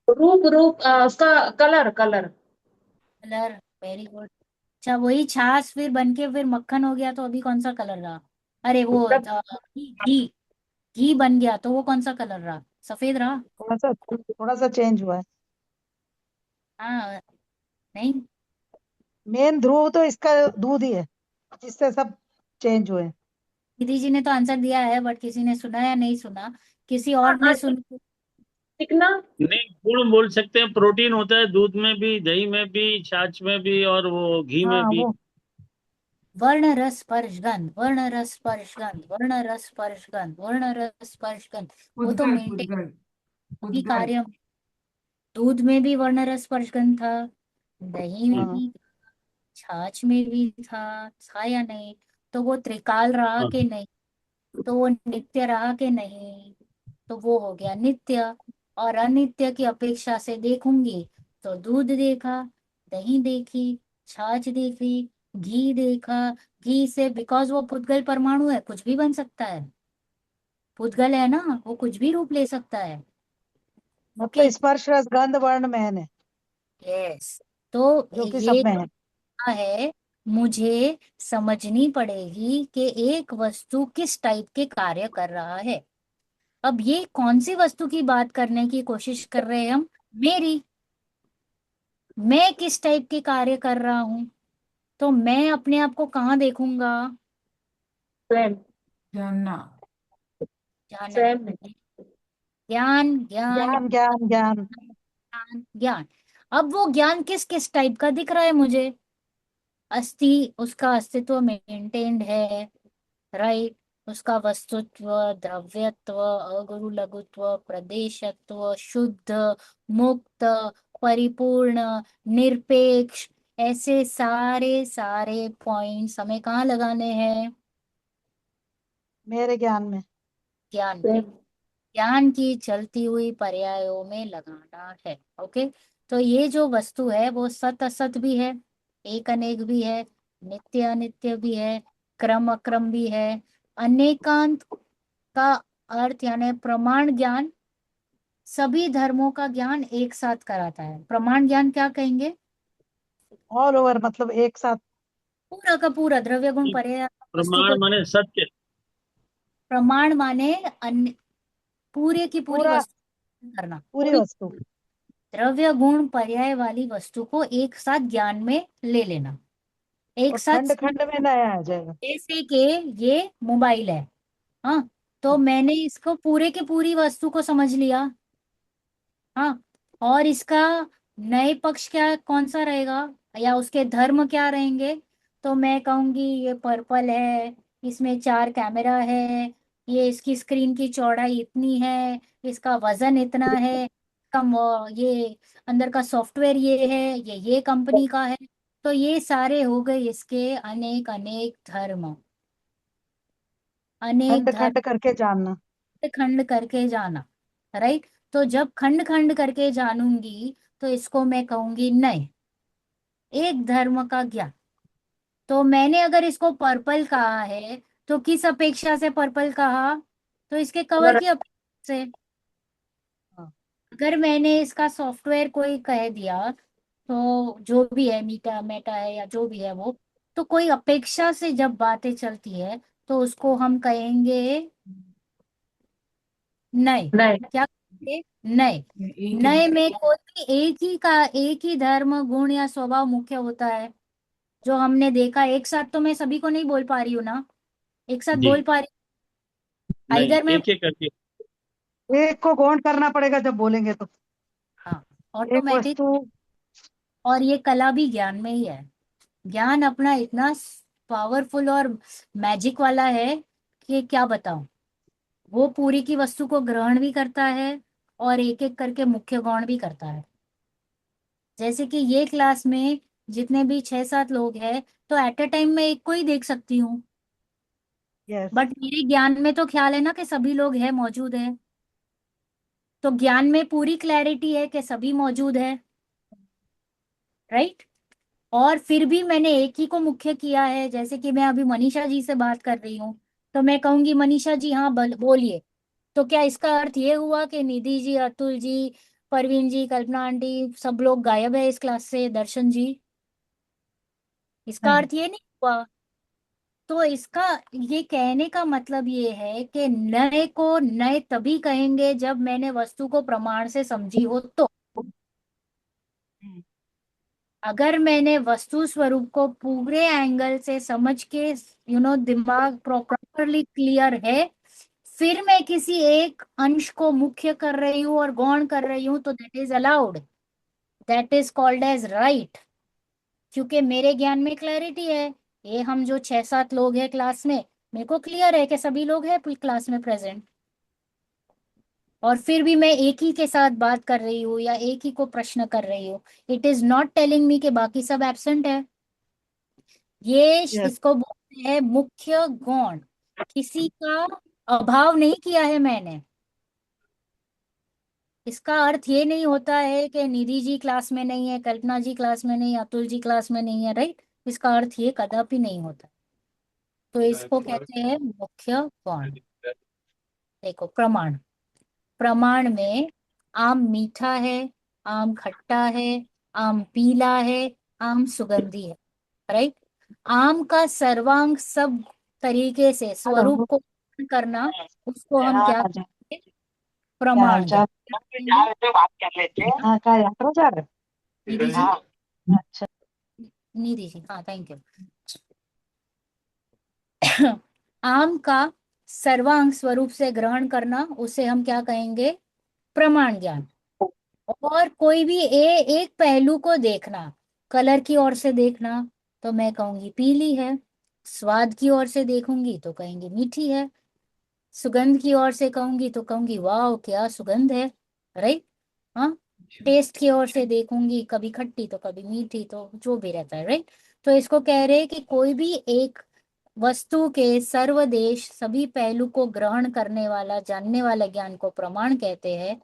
रूप रूप उसका colour colour. Colour? Very good. अच्छा, वही छाछ फिर बनके फिर मक्खन हो गया, तो अभी कौन सा कलर रहा? अरे वो घी, घी। घी बन गया तो वो कौन सा कलर रहा? सफेद रहा? थोड़ा सा चेंज हुआ है। हाँ। नहीं। मेन ध्रुव तो इसका दूध ही है, जिससे सब चेंज हुए। दीदी जी ने तो आंसर दिया है, बट किसी ने सुना या नहीं सुना? किसी हाँ, और ने सुन? चिकना। नहीं, गुण बोल सकते हैं, प्रोटीन होता है दूध में भी, दही में भी, छाछ में भी, और वो घी में हाँ भी। वो वर्ण रस स्पर्श गंध, वर्ण रस स्पर्श गंध, वर्ण रस स्पर्श गंध, वर्ण रस स्पर्श गंध। वो तो उद्गल मेंटेन उद्गल ही उद्गल। कार्य। दूध में भी वर्ण रस स्पर्श गंध था, दही में हाँ भी, छाछ में भी था या नहीं? तो वो त्रिकाल रहा हाँ कि नहीं? तो वो नित्य रहा कि नहीं? तो वो हो गया नित्य। और अनित्य की अपेक्षा से देखूंगी तो दूध देखा, दही देखी, छाछ देखी, घी देखा। घी से, बिकॉज वो पुद्गल परमाणु है, कुछ भी बन सकता है। पुद्गल है ना, वो कुछ भी रूप ले सकता है। ओके। मतलब स्पर्श रस गंध वर्ण मैन है, यस। तो जो कि सब ये में है। है, मुझे समझनी पड़ेगी कि एक वस्तु किस टाइप के कार्य कर रहा है। अब ये कौन सी वस्तु की बात करने की कोशिश कर रहे हैं हम? मेरी। मैं किस टाइप के कार्य कर रहा हूं? तो मैं अपने आप को कहाँ देखूंगा? स्वयं। जानना। जाना। स्वयं में। ज्ञान, ज्ञान, ज्ञान ज्ञान ज्ञान। ज्ञान, ज्ञान। अब वो ज्ञान किस किस टाइप का दिख रहा है मुझे? अस्थि, उसका अस्तित्व मेंटेन्ड है, राइट। उसका वस्तुत्व, द्रव्यत्व, अगुरु लघुत्व, प्रदेशत्व, शुद्ध, मुक्त, परिपूर्ण, निरपेक्ष, ऐसे सारे सारे पॉइंट्स हमें कहाँ लगाने हैं? मेरे ज्ञान में। ज्ञान पे। स्वयं। ज्ञान की चलती हुई पर्यायों में लगाना है। ओके। तो ये जो वस्तु है वो सत असत भी है, एक अनेक भी है, नित्य अनित्य भी है, क्रम अक्रम भी है, अनेकांत का अर्थ यानी प्रमाण ज्ञान, सभी धर्मों का ज्ञान एक साथ कराता है। प्रमाण ज्ञान क्या कहेंगे? ऑल ओवर मतलब एक साथ। पूरा का पूरा द्रव्य गुण पर्याय वस्तु को। प्रमाण माने सत्य। प्रमाण माने अन्य, पूरे की पूरी पूरा, वस्तु करना। पूरी पूरी वस्तु। द्रव्य गुण पर्याय वाली वस्तु को एक साथ ज्ञान में ले लेना, एक और साथ खंड खंड में समझना। नया आ जाएगा। जैसे कि ये मोबाइल है, हाँ, तो मैंने इसको पूरे की पूरी वस्तु को समझ लिया। हाँ। और इसका नए पक्ष क्या, कौन सा रहेगा, या उसके धर्म क्या रहेंगे? तो मैं कहूंगी ये पर्पल है, इसमें 4 कैमरा है, ये इसकी स्क्रीन की चौड़ाई इतनी है, इसका वजन इतना है, कम ये अंदर का सॉफ्टवेयर ये है, ये कंपनी का है। तो ये सारे हो गए इसके अनेक अनेक धर्म, अनेक खंड धर्म। खंड करके जानना। खंड करके जाना, राइट। तो जब खंड खंड करके जानूंगी तो इसको मैं कहूंगी नय, एक धर्म का ज्ञान। तो मैंने अगर इसको पर्पल कहा है, तो किस अपेक्षा से पर्पल कहा? तो इसके कवर कलर। की से। हाँ। अगर मैंने इसका सॉफ्टवेयर कोई कह दिया, तो जो भी है, मीटा मेटा है या जो भी है वो, तो कोई अपेक्षा से जब बातें चलती है तो उसको हम कहेंगे नए। नहीं। क्या कहेंगे? नए। एक ही। नए में कोई भी एक ही धर्म, गुण या स्वभाव मुख्य होता है। जो हमने देखा, एक साथ तो मैं सभी को नहीं बोल पा रही हूँ ना, एक साथ जी बोल पा रही हूँ नहीं, इधर मैं। एक एक करके। एक को गौण करना पड़ेगा जब बोलेंगे तो। हाँ, एक ऑटोमेटिक। वस्तु। और ये कला भी ज्ञान में ही है। ज्ञान अपना इतना पावरफुल और मैजिक वाला है कि क्या बताऊं। वो पूरी की वस्तु को ग्रहण भी करता है और एक एक करके मुख्य गौण भी करता है। जैसे कि ये क्लास में जितने भी 6-7 लोग हैं, तो एट अ टाइम मैं एक को ही देख सकती हूँ। यस। बट मेरे ज्ञान में तो ख्याल है ना कि सभी लोग हैं, मौजूद है। तो ज्ञान में पूरी क्लैरिटी है कि सभी मौजूद है, राइट। और फिर भी मैंने एक ही को मुख्य किया है। जैसे कि मैं अभी मनीषा जी से बात कर रही हूँ, तो मैं कहूंगी मनीषा जी हाँ बोलिए। तो क्या इसका अर्थ ये हुआ कि निधि जी, अतुल जी, परवीन जी, कल्पना आंटी सब लोग गायब है इस क्लास से, दर्शन जी? इसका नहीं। अर्थ ये नहीं हुआ। तो इसका ये कहने का मतलब ये है कि नए को नए तभी कहेंगे जब मैंने वस्तु को प्रमाण से समझी हो तो। हम्म। अगर मैंने वस्तु स्वरूप को पूरे एंगल से समझ के, दिमाग प्रॉपरली क्लियर है, फिर मैं किसी एक अंश को मुख्य कर रही हूँ और गौण कर रही हूँ, तो that is allowed, that is called as right. क्योंकि मेरे ज्ञान में क्लैरिटी है। ये हम जो 6-7 लोग हैं क्लास में, मेरे को क्लियर है कि सभी लोग हैं क्लास में प्रेजेंट। और फिर भी मैं एक ही के साथ बात कर रही हूँ या एक ही को प्रश्न कर रही हूँ। It is not telling me कि बाकी सब एब्सेंट है। ये यस। इसको बोलते हैं मुख्य गौण। किसी का अभाव नहीं किया है मैंने। इसका अर्थ ये नहीं होता है कि निधि जी क्लास में नहीं है, कल्पना जी क्लास में नहीं, अतुल जी क्लास में नहीं है, राइट। इसका अर्थ ये कदापि नहीं होता। तो इसको कहते हैं मुख्य गौण। देखो, प्रमाण। प्रमाण में आम मीठा है, आम खट्टा है, आम पीला है, आम सुगंधी है, राइट। आम का सर्वांग सब तरीके से स्वरूप हेलो। को करना, उसको हम हाँ क्या जी। कहेंगे? क्या हाल प्रमाण ज्ञान। चाल। क्या कहेंगे? बात कर लेते हैं। हाँ, क्या यात्रा जा रहे निधि हैं? जी। हाँ। अच्छा। निधि जी, हाँ, थैंक यू। आम का सर्वांग स्वरूप से ग्रहण करना, उसे हम क्या कहेंगे? प्रमाण ज्ञान। और कोई भी एक पहलू को देखना, कलर की ओर से देखना, तो मैं कहूंगी पीली है। स्वाद की ओर से देखूंगी तो कहेंगे मीठी है। सुगंध की ओर से कहूंगी तो कहूंगी वाह क्या सुगंध है, राइट। हाँ। टेस्ट की ओर से देखूंगी, कभी खट्टी तो कभी मीठी, तो जो भी रहता है, राइट। तो इसको कह रहे हैं कि कोई भी एक वस्तु के सर्वदेश सभी पहलू को ग्रहण करने वाला, जानने वाला ज्ञान को प्रमाण कहते हैं।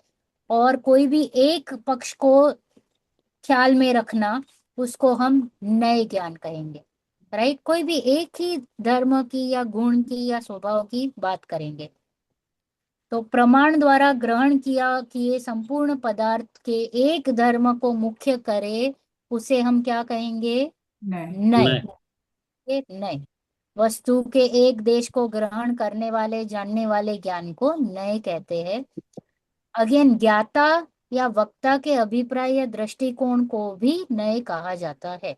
और कोई भी एक पक्ष को ख्याल में रखना, उसको हम नए ज्ञान कहेंगे, राइट। कोई भी एक ही धर्म की या गुण की या स्वभाव की बात करेंगे। तो प्रमाण द्वारा ग्रहण किया किए संपूर्ण पदार्थ के एक धर्म को मुख्य करे, उसे हम क्या कहेंगे? नहीं। नए। नहीं। एक नए। वस्तु के एक देश को ग्रहण करने वाले, जानने वाले ज्ञान को नए कहते हैं। अगेन, ज्ञाता या वक्ता के अभिप्राय या दृष्टिकोण को भी नए कहा जाता है,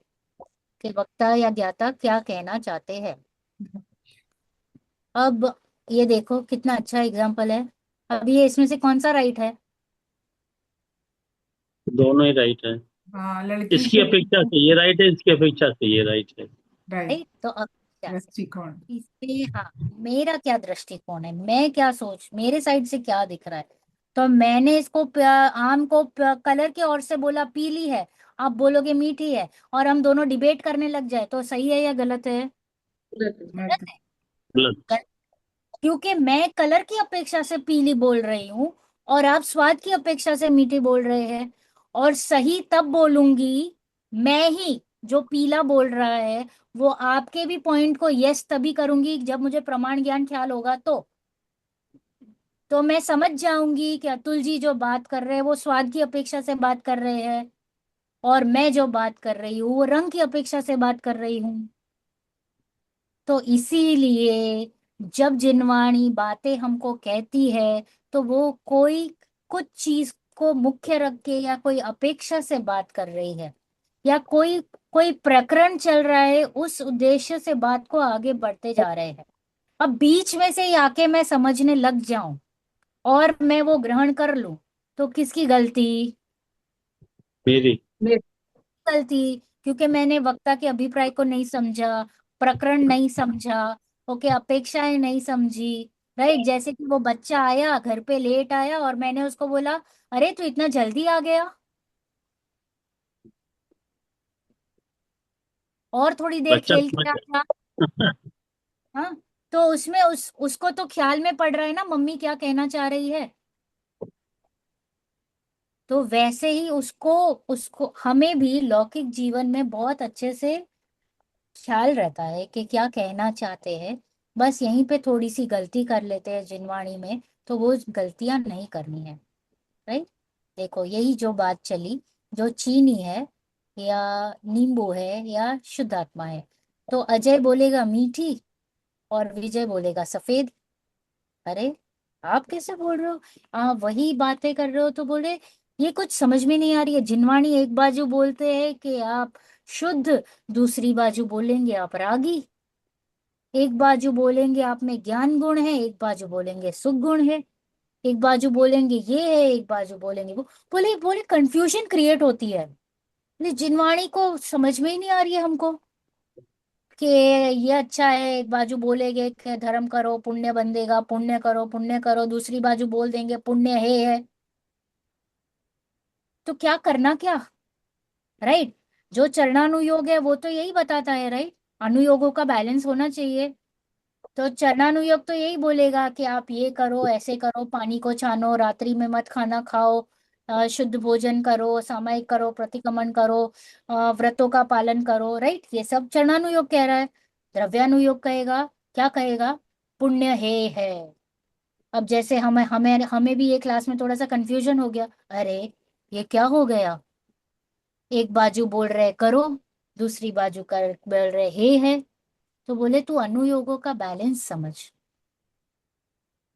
कि वक्ता या ज्ञाता क्या कहना चाहते हैं। अब ये देखो कितना अच्छा एग्जाम्पल है। अब ये इसमें से कौन सा राइट है? दोनों ही राइट है। हाँ, लड़की इसकी के अपेक्षा से ये राइट है, इसकी अपेक्षा से ये राइट है। राइट। राइट। तो अब क्या दृष्टिकोण। इससे, हाँ, मेरा क्या दृष्टिकोण है, मैं क्या सोच, मेरे साइड से क्या दिख रहा है। तो मैंने इसको आम को कलर के ओर से बोला पीली है, आप बोलोगे मीठी है, और हम दोनों डिबेट करने लग जाए, तो सही है या गलत है? मत। गलत है। गलत। क्योंकि मैं कलर की अपेक्षा से पीली बोल रही हूँ और आप स्वाद की अपेक्षा से मीठी बोल रहे हैं। और सही तब बोलूंगी मैं ही, जो पीला बोल रहा है, वो आपके भी पॉइंट को यस तभी करूंगी जब मुझे प्रमाण ज्ञान ख्याल होगा तो। तो मैं समझ जाऊंगी कि अतुल जी जो बात कर रहे हैं वो स्वाद की अपेक्षा से बात कर रहे हैं, और मैं जो बात कर रही हूँ वो रंग की अपेक्षा से बात कर रही हूँ। तो इसीलिए जब जिनवाणी बातें हमको कहती है, तो वो कोई कुछ चीज को मुख्य रख के या कोई अपेक्षा से बात कर रही है, या कोई कोई प्रकरण चल रहा है उस उद्देश्य से बात को आगे बढ़ते जा रहे हैं। अब बीच में से ही आके मैं समझने लग जाऊं और मैं वो ग्रहण कर लूं, तो किसकी गलती? मेरी। गलती, क्योंकि मैंने वक्ता के अभिप्राय को नहीं समझा, प्रकरण नहीं समझा, ओके, अपेक्षाएं नहीं समझी। राइट, जैसे कि वो बच्चा आया घर पे लेट आया और मैंने उसको बोला, अरे तू इतना जल्दी आ गया, और थोड़ी देर बच्चा खेल समझ के आ जा। गया। हाँ, तो उसमें उसको तो ख्याल में पड़ रहा है ना मम्मी क्या कहना चाह रही है। तो वैसे ही उसको उसको हमें भी लौकिक जीवन में बहुत अच्छे से ख्याल रहता है कि क्या कहना चाहते हैं। बस यहीं पे थोड़ी सी गलती कर लेते हैं जिनवाणी में, तो वो गलतियां नहीं करनी है। राइट, देखो यही जो बात चली, जो चीनी है या नींबू है या शुद्ध आत्मा है, तो अजय बोलेगा मीठी और विजय बोलेगा सफेद। अरे, आप कैसे बोल रहे हो? आप वही बातें कर रहे हो तो बोले ये कुछ समझ में नहीं आ रही है। जिनवाणी एक बाजू बोलते हैं कि आप शुद्ध, दूसरी बाजू बोलेंगे आप रागी। एक बाजू बोलेंगे आप में ज्ञान गुण है, एक बाजू बोलेंगे सुख गुण है। एक बाजू बोलेंगे ये है, एक बाजू बोलेंगे वो। बोले बोले कंफ्यूजन क्रिएट होती है। बोले जिनवाणी को समझ में ही नहीं आ रही है हमको कि ये अच्छा है। एक बाजू बोलेंगे कि धर्म करो पुण्य बंधेगा, पुण्य करो पुण्य करो, दूसरी बाजू बोल देंगे पुण्य है। तो क्या करना क्या? राइट, जो चरणानुयोग है वो तो यही बताता है, राइट, अनुयोगों का बैलेंस होना चाहिए। तो चरणानुयोग तो यही बोलेगा कि आप ये करो, ऐसे करो, पानी को छानो, रात्रि में मत खाना खाओ, शुद्ध भोजन करो, सामायिक करो, प्रतिक्रमण करो, व्रतों का पालन करो। राइट, ये सब चरणानुयोग कह रहा है। द्रव्यानुयोग कहेगा, क्या कहेगा? पुण्य है। अब जैसे हमें हमें हमें भी ये क्लास में थोड़ा सा कंफ्यूजन हो गया। अरे, ये क्या हो गया? एक बाजू बोल रहे करो, दूसरी बाजू कर बोल रहे है। तो बोले तू अनुयोगों का बैलेंस समझ।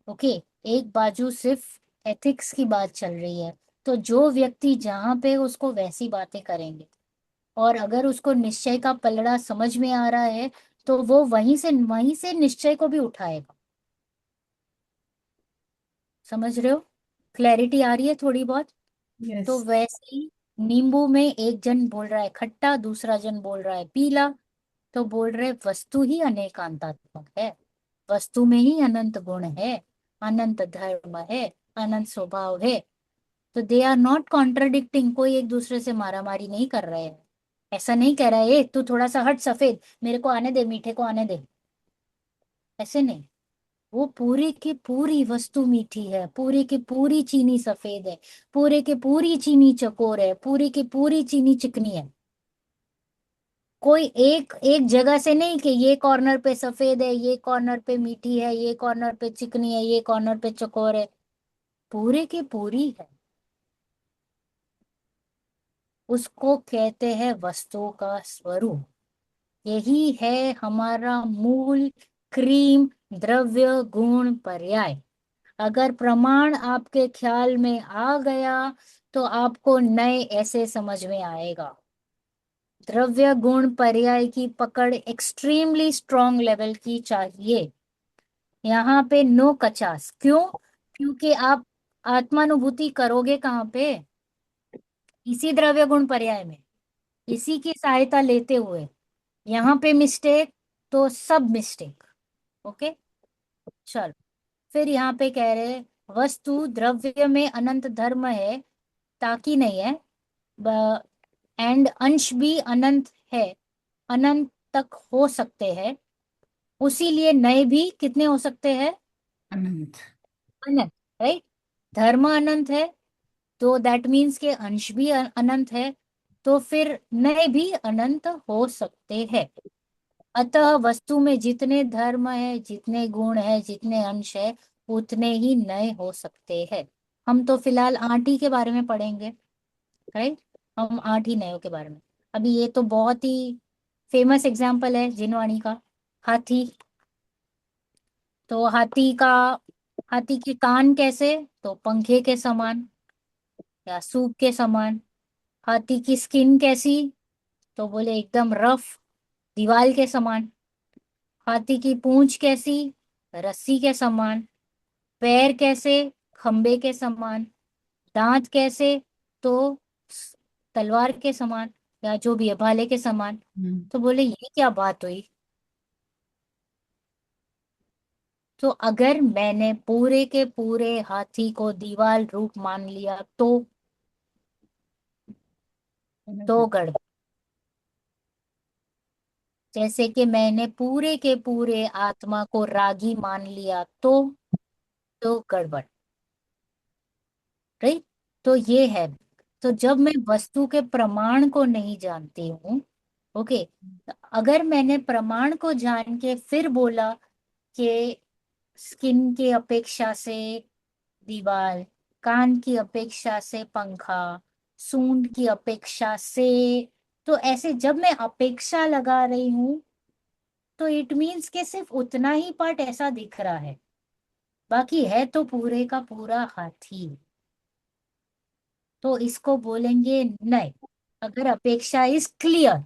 ओके, एक बाजू सिर्फ एथिक्स की बात चल रही है, तो जो व्यक्ति जहां पे उसको वैसी बातें करेंगे, और अगर उसको निश्चय का पलड़ा समझ में आ रहा है, तो वो वहीं से निश्चय को भी उठाएगा। समझ रहे हो? क्लैरिटी आ रही है थोड़ी बहुत? यस। तो वैसे ही नींबू में एक जन बोल रहा है खट्टा, दूसरा जन बोल रहा है पीला, तो बोल रहे वस्तु ही अनेकांतात्मक है, वस्तु में ही अनंत गुण है, अनंत धर्म है, अनंत स्वभाव है। तो दे आर नॉट कॉन्ट्रडिक्टिंग, कोई एक दूसरे से मारामारी नहीं कर रहे हैं। ऐसा नहीं कह रहा है ए तू थोड़ा सा हट सफेद, मेरे को आने दे, मीठे को आने दे, ऐसे नहीं। वो पूरी की पूरी वस्तु मीठी है, पूरी की पूरी चीनी सफेद है, पूरे की पूरी चीनी चकोर है, पूरी की पूरी चीनी चिकनी है। कोई एक एक जगह से नहीं कि ये कॉर्नर पे सफेद है, ये कॉर्नर पे मीठी है, ये कॉर्नर पे चिकनी है, ये कॉर्नर पे चकोर है। पूरे की पूरी है। उसको कहते हैं वस्तु का स्वरूप। यही है हमारा मूल क्रीम द्रव्य गुण पर्याय। अगर प्रमाण आपके ख्याल में आ गया, तो आपको नए ऐसे समझ में आएगा। द्रव्य गुण पर्याय की पकड़ एक्सट्रीमली स्ट्रॉन्ग लेवल की चाहिए। यहाँ पे नो कचास। क्यों? क्योंकि आप आत्मानुभूति करोगे कहाँ पे? इसी द्रव्य गुण पर्याय में, इसी की सहायता लेते हुए। यहाँ पे मिस्टेक तो सब मिस्टेक। ओके, चलो। फिर यहाँ पे कह रहे हैं, वस्तु द्रव्य में अनंत धर्म है, ताकि नहीं है, एंड अंश भी अनंत है, अनंत तक हो सकते हैं। उसी लिए नए भी कितने हो सकते हैं? अनंत। अनंत। राइट, धर्म अनंत है, तो दैट मीन्स के अंश भी अनंत है, तो फिर नए भी अनंत हो सकते हैं। अतः वस्तु में जितने धर्म है, जितने गुण है, जितने अंश है, उतने ही नए हो सकते हैं। हम तो फिलहाल 8 ही के बारे में पढ़ेंगे, राइट। हम 8 ही नयों के बारे में। अभी ये तो बहुत ही फेमस एग्जाम्पल है जिनवाणी का, हाथी। तो हाथी के कान कैसे, तो पंखे के समान या सूप के समान। हाथी की स्किन कैसी, तो बोले एकदम रफ, दीवाल के समान। हाथी की पूंछ कैसी, रस्सी के समान। पैर कैसे, खंबे के समान। दांत कैसे, तो तलवार के समान, या जो भी है भाले के समान। तो बोले ये क्या बात हुई। तो अगर मैंने पूरे के पूरे हाथी को दीवाल रूप मान लिया तो गड़बड़। जैसे कि मैंने पूरे के पूरे आत्मा को रागी मान लिया तो गड़बड़, राइट। तो ये है। तो जब मैं वस्तु के प्रमाण को नहीं जानती हूँ, ओके, अगर मैंने प्रमाण को जान के फिर बोला कि स्किन की अपेक्षा से दीवार, कान की अपेक्षा से पंखा, सूंड की अपेक्षा से, तो ऐसे जब मैं अपेक्षा लगा रही हूं तो इट मीन्स कि सिर्फ उतना ही पार्ट ऐसा दिख रहा है, बाकी है तो पूरे का पूरा हाथी। तो इसको बोलेंगे नय। अगर अपेक्षा इज क्लियर,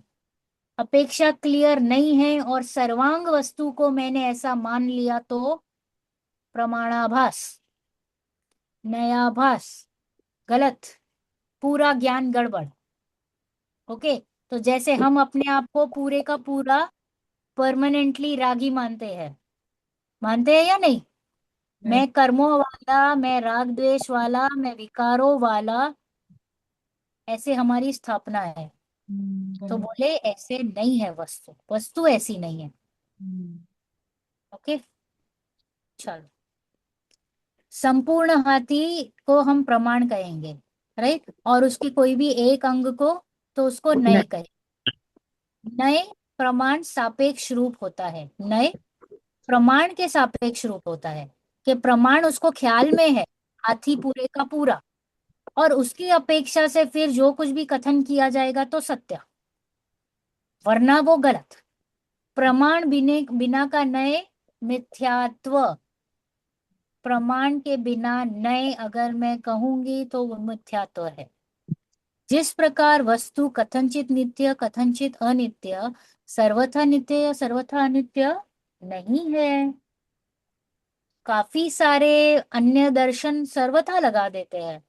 अपेक्षा क्लियर नहीं है और सर्वांग वस्तु को मैंने ऐसा मान लिया तो प्रमाणाभास, नयाभास, गलत, पूरा ज्ञान गड़बड़। ओके। तो जैसे हम अपने आप को पूरे का पूरा परमानेंटली रागी मानते हैं या नहीं। मैं कर्मों वाला, मैं राग द्वेष वाला, मैं विकारों वाला, ऐसे हमारी स्थापना है। तो बोले ऐसे नहीं है, वस्तु वस्तु ऐसी नहीं है। ओके, चलो। संपूर्ण हाथी को हम प्रमाण कहेंगे, राइट। और उसके कोई भी एक अंग को तो उसको नय कहेंगे। नय प्रमाण सापेक्ष रूप होता है, नय प्रमाण के सापेक्ष रूप होता है, कि प्रमाण उसको ख्याल में है हाथी पूरे का पूरा, और उसकी अपेक्षा से फिर जो कुछ भी कथन किया जाएगा तो सत्य, वरना वो गलत। प्रमाण बिना का नय मिथ्यात्व। प्रमाण के बिना नय अगर मैं कहूंगी तो वो मिथ्यात्व है। जिस प्रकार वस्तु कथनचित नित्य कथनचित अनित्य, सर्वथा नित्य या सर्वथा अनित्य नहीं है। काफी सारे अन्य दर्शन सर्वथा लगा देते हैं,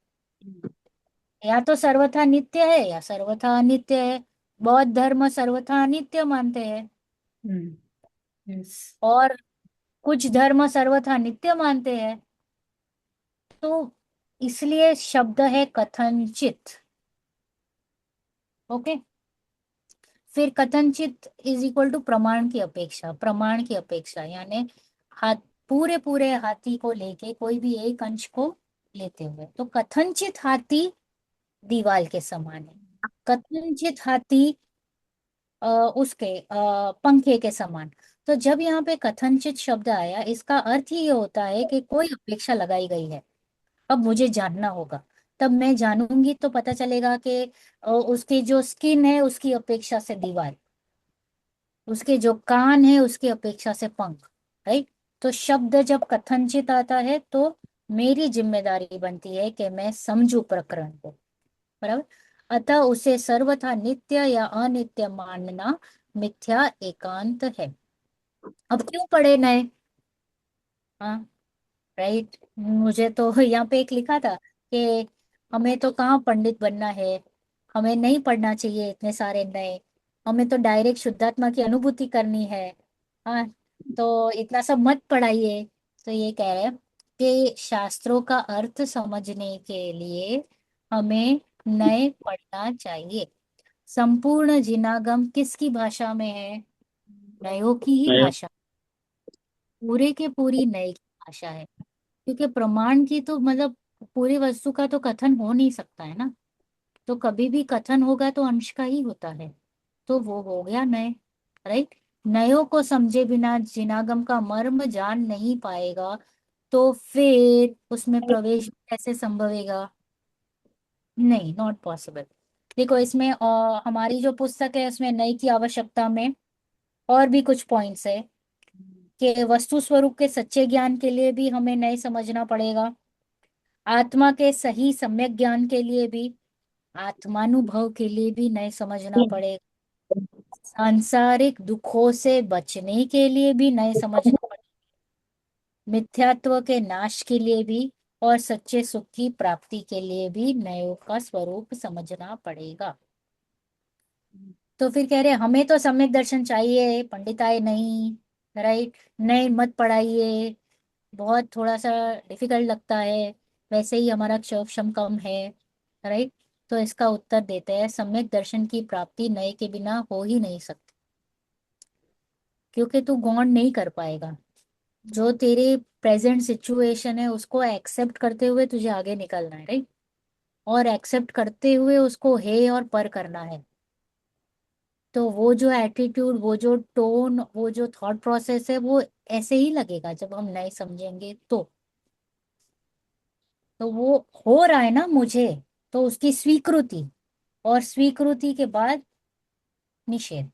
या तो सर्वथा नित्य है या सर्वथा अनित्य है। बौद्ध धर्म सर्वथा अनित्य मानते हैं, और कुछ धर्म सर्वथा नित्य मानते हैं। तो इसलिए शब्द है कथनचित। ओके। फिर कथनचित इज इक्वल टू प्रमाण की अपेक्षा। प्रमाण की अपेक्षा यानी हाथ, पूरे पूरे हाथी को लेके कोई भी एक अंश को लेते हुए, तो कथनचित हाथी दीवाल के समान है। कथनचित हाथी उसके पंखे के समान। तो जब यहाँ पे कथनचित शब्द आया, इसका अर्थ ही ये होता है कि कोई अपेक्षा लगाई गई है। अब मुझे जानना होगा, तब मैं जानूंगी तो पता चलेगा कि उसकी जो स्किन है उसकी अपेक्षा से दीवार, उसके जो कान है उसकी अपेक्षा से पंख, राइट। तो शब्द जब कथनचित आता है तो मेरी जिम्मेदारी बनती है कि मैं समझू प्रकरण को, बराबर। अतः उसे सर्वथा नित्य या अनित्य मानना मिथ्या एकांत है। अब क्यों पढ़े नए, हाँ, राइट। मुझे तो यहाँ पे एक लिखा था कि हमें तो कहाँ पंडित बनना है, हमें नहीं पढ़ना चाहिए इतने सारे नए, हमें तो डायरेक्ट शुद्धात्मा की अनुभूति करनी है। हाँ, तो इतना सब मत पढ़ाइए। तो ये कह रहे हैं कि शास्त्रों का अर्थ समझने के लिए हमें नए पढ़ना चाहिए। संपूर्ण जिनागम किसकी भाषा में है, नयों की ही मैं भाषा, पूरे के पूरी नए की भाषा है। क्योंकि प्रमाण की तो मतलब पूरी वस्तु का तो कथन हो नहीं सकता है ना। तो कभी भी कथन होगा तो अंश का ही होता है। तो वो हो गया नय, राइट। नयों को समझे बिना जिनागम का मर्म जान नहीं पाएगा, तो फिर उसमें प्रवेश कैसे संभवेगा? नहीं, नॉट पॉसिबल। देखो इसमें हमारी जो पुस्तक है उसमें नई की आवश्यकता में और भी कुछ पॉइंट्स है कि वस्तु स्वरूप के सच्चे ज्ञान के लिए भी हमें नए समझना पड़ेगा, आत्मा के सही सम्यक ज्ञान के लिए भी, आत्मानुभव के लिए भी नए समझना पड़ेगा, सांसारिक दुखों से बचने के लिए भी नए समझना पड़ेगा, मिथ्यात्व के नाश के लिए भी और सच्चे सुख की प्राप्ति के लिए भी नयों का स्वरूप समझना पड़ेगा। तो फिर कह रहे हमें तो सम्यक दर्शन चाहिए, पंडिताई नहीं। राइट, नए मत पढ़ाइए, बहुत थोड़ा सा डिफिकल्ट लगता है, वैसे ही हमारा क्षम कम है। राइट, तो इसका उत्तर देते हैं सम्यक दर्शन की प्राप्ति नए के बिना हो ही नहीं सकती, क्योंकि तू गौण नहीं कर पाएगा। जो तेरे प्रेजेंट सिचुएशन है उसको एक्सेप्ट करते हुए तुझे आगे निकलना है। राइट, और एक्सेप्ट करते हुए उसको है और पर करना है। तो वो जो एटीट्यूड, वो जो टोन, वो जो थॉट प्रोसेस है, वो ऐसे ही लगेगा जब हम नहीं समझेंगे तो वो हो रहा है ना मुझे, तो उसकी स्वीकृति, और स्वीकृति के बाद निषेध।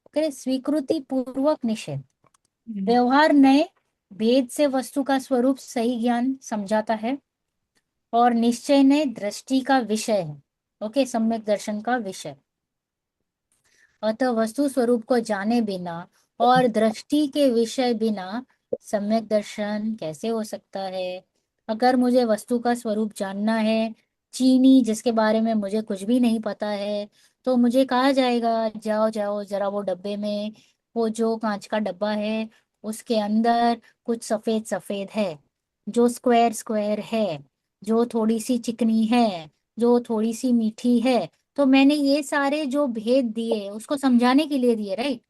ओके, स्वीकृति पूर्वक निषेध। व्यवहार नए भेद से वस्तु का स्वरूप सही ज्ञान समझाता है, और निश्चय नए दृष्टि का विषय है। ओके, सम्यक दर्शन का विषय। अतः वस्तु स्वरूप को जाने बिना और दृष्टि के विषय बिना सम्यक दर्शन कैसे हो सकता है? अगर मुझे वस्तु का स्वरूप जानना है, चीनी जिसके बारे में मुझे कुछ भी नहीं पता है, तो मुझे कहा जाएगा जाओ जाओ जरा वो डब्बे में, वो जो कांच का डब्बा है उसके अंदर कुछ सफेद सफेद है, जो स्क्वायर स्क्वायर है, जो थोड़ी सी चिकनी है, जो थोड़ी सी मीठी है। तो मैंने ये सारे जो भेद दिए उसको समझाने के लिए दिए। राइट,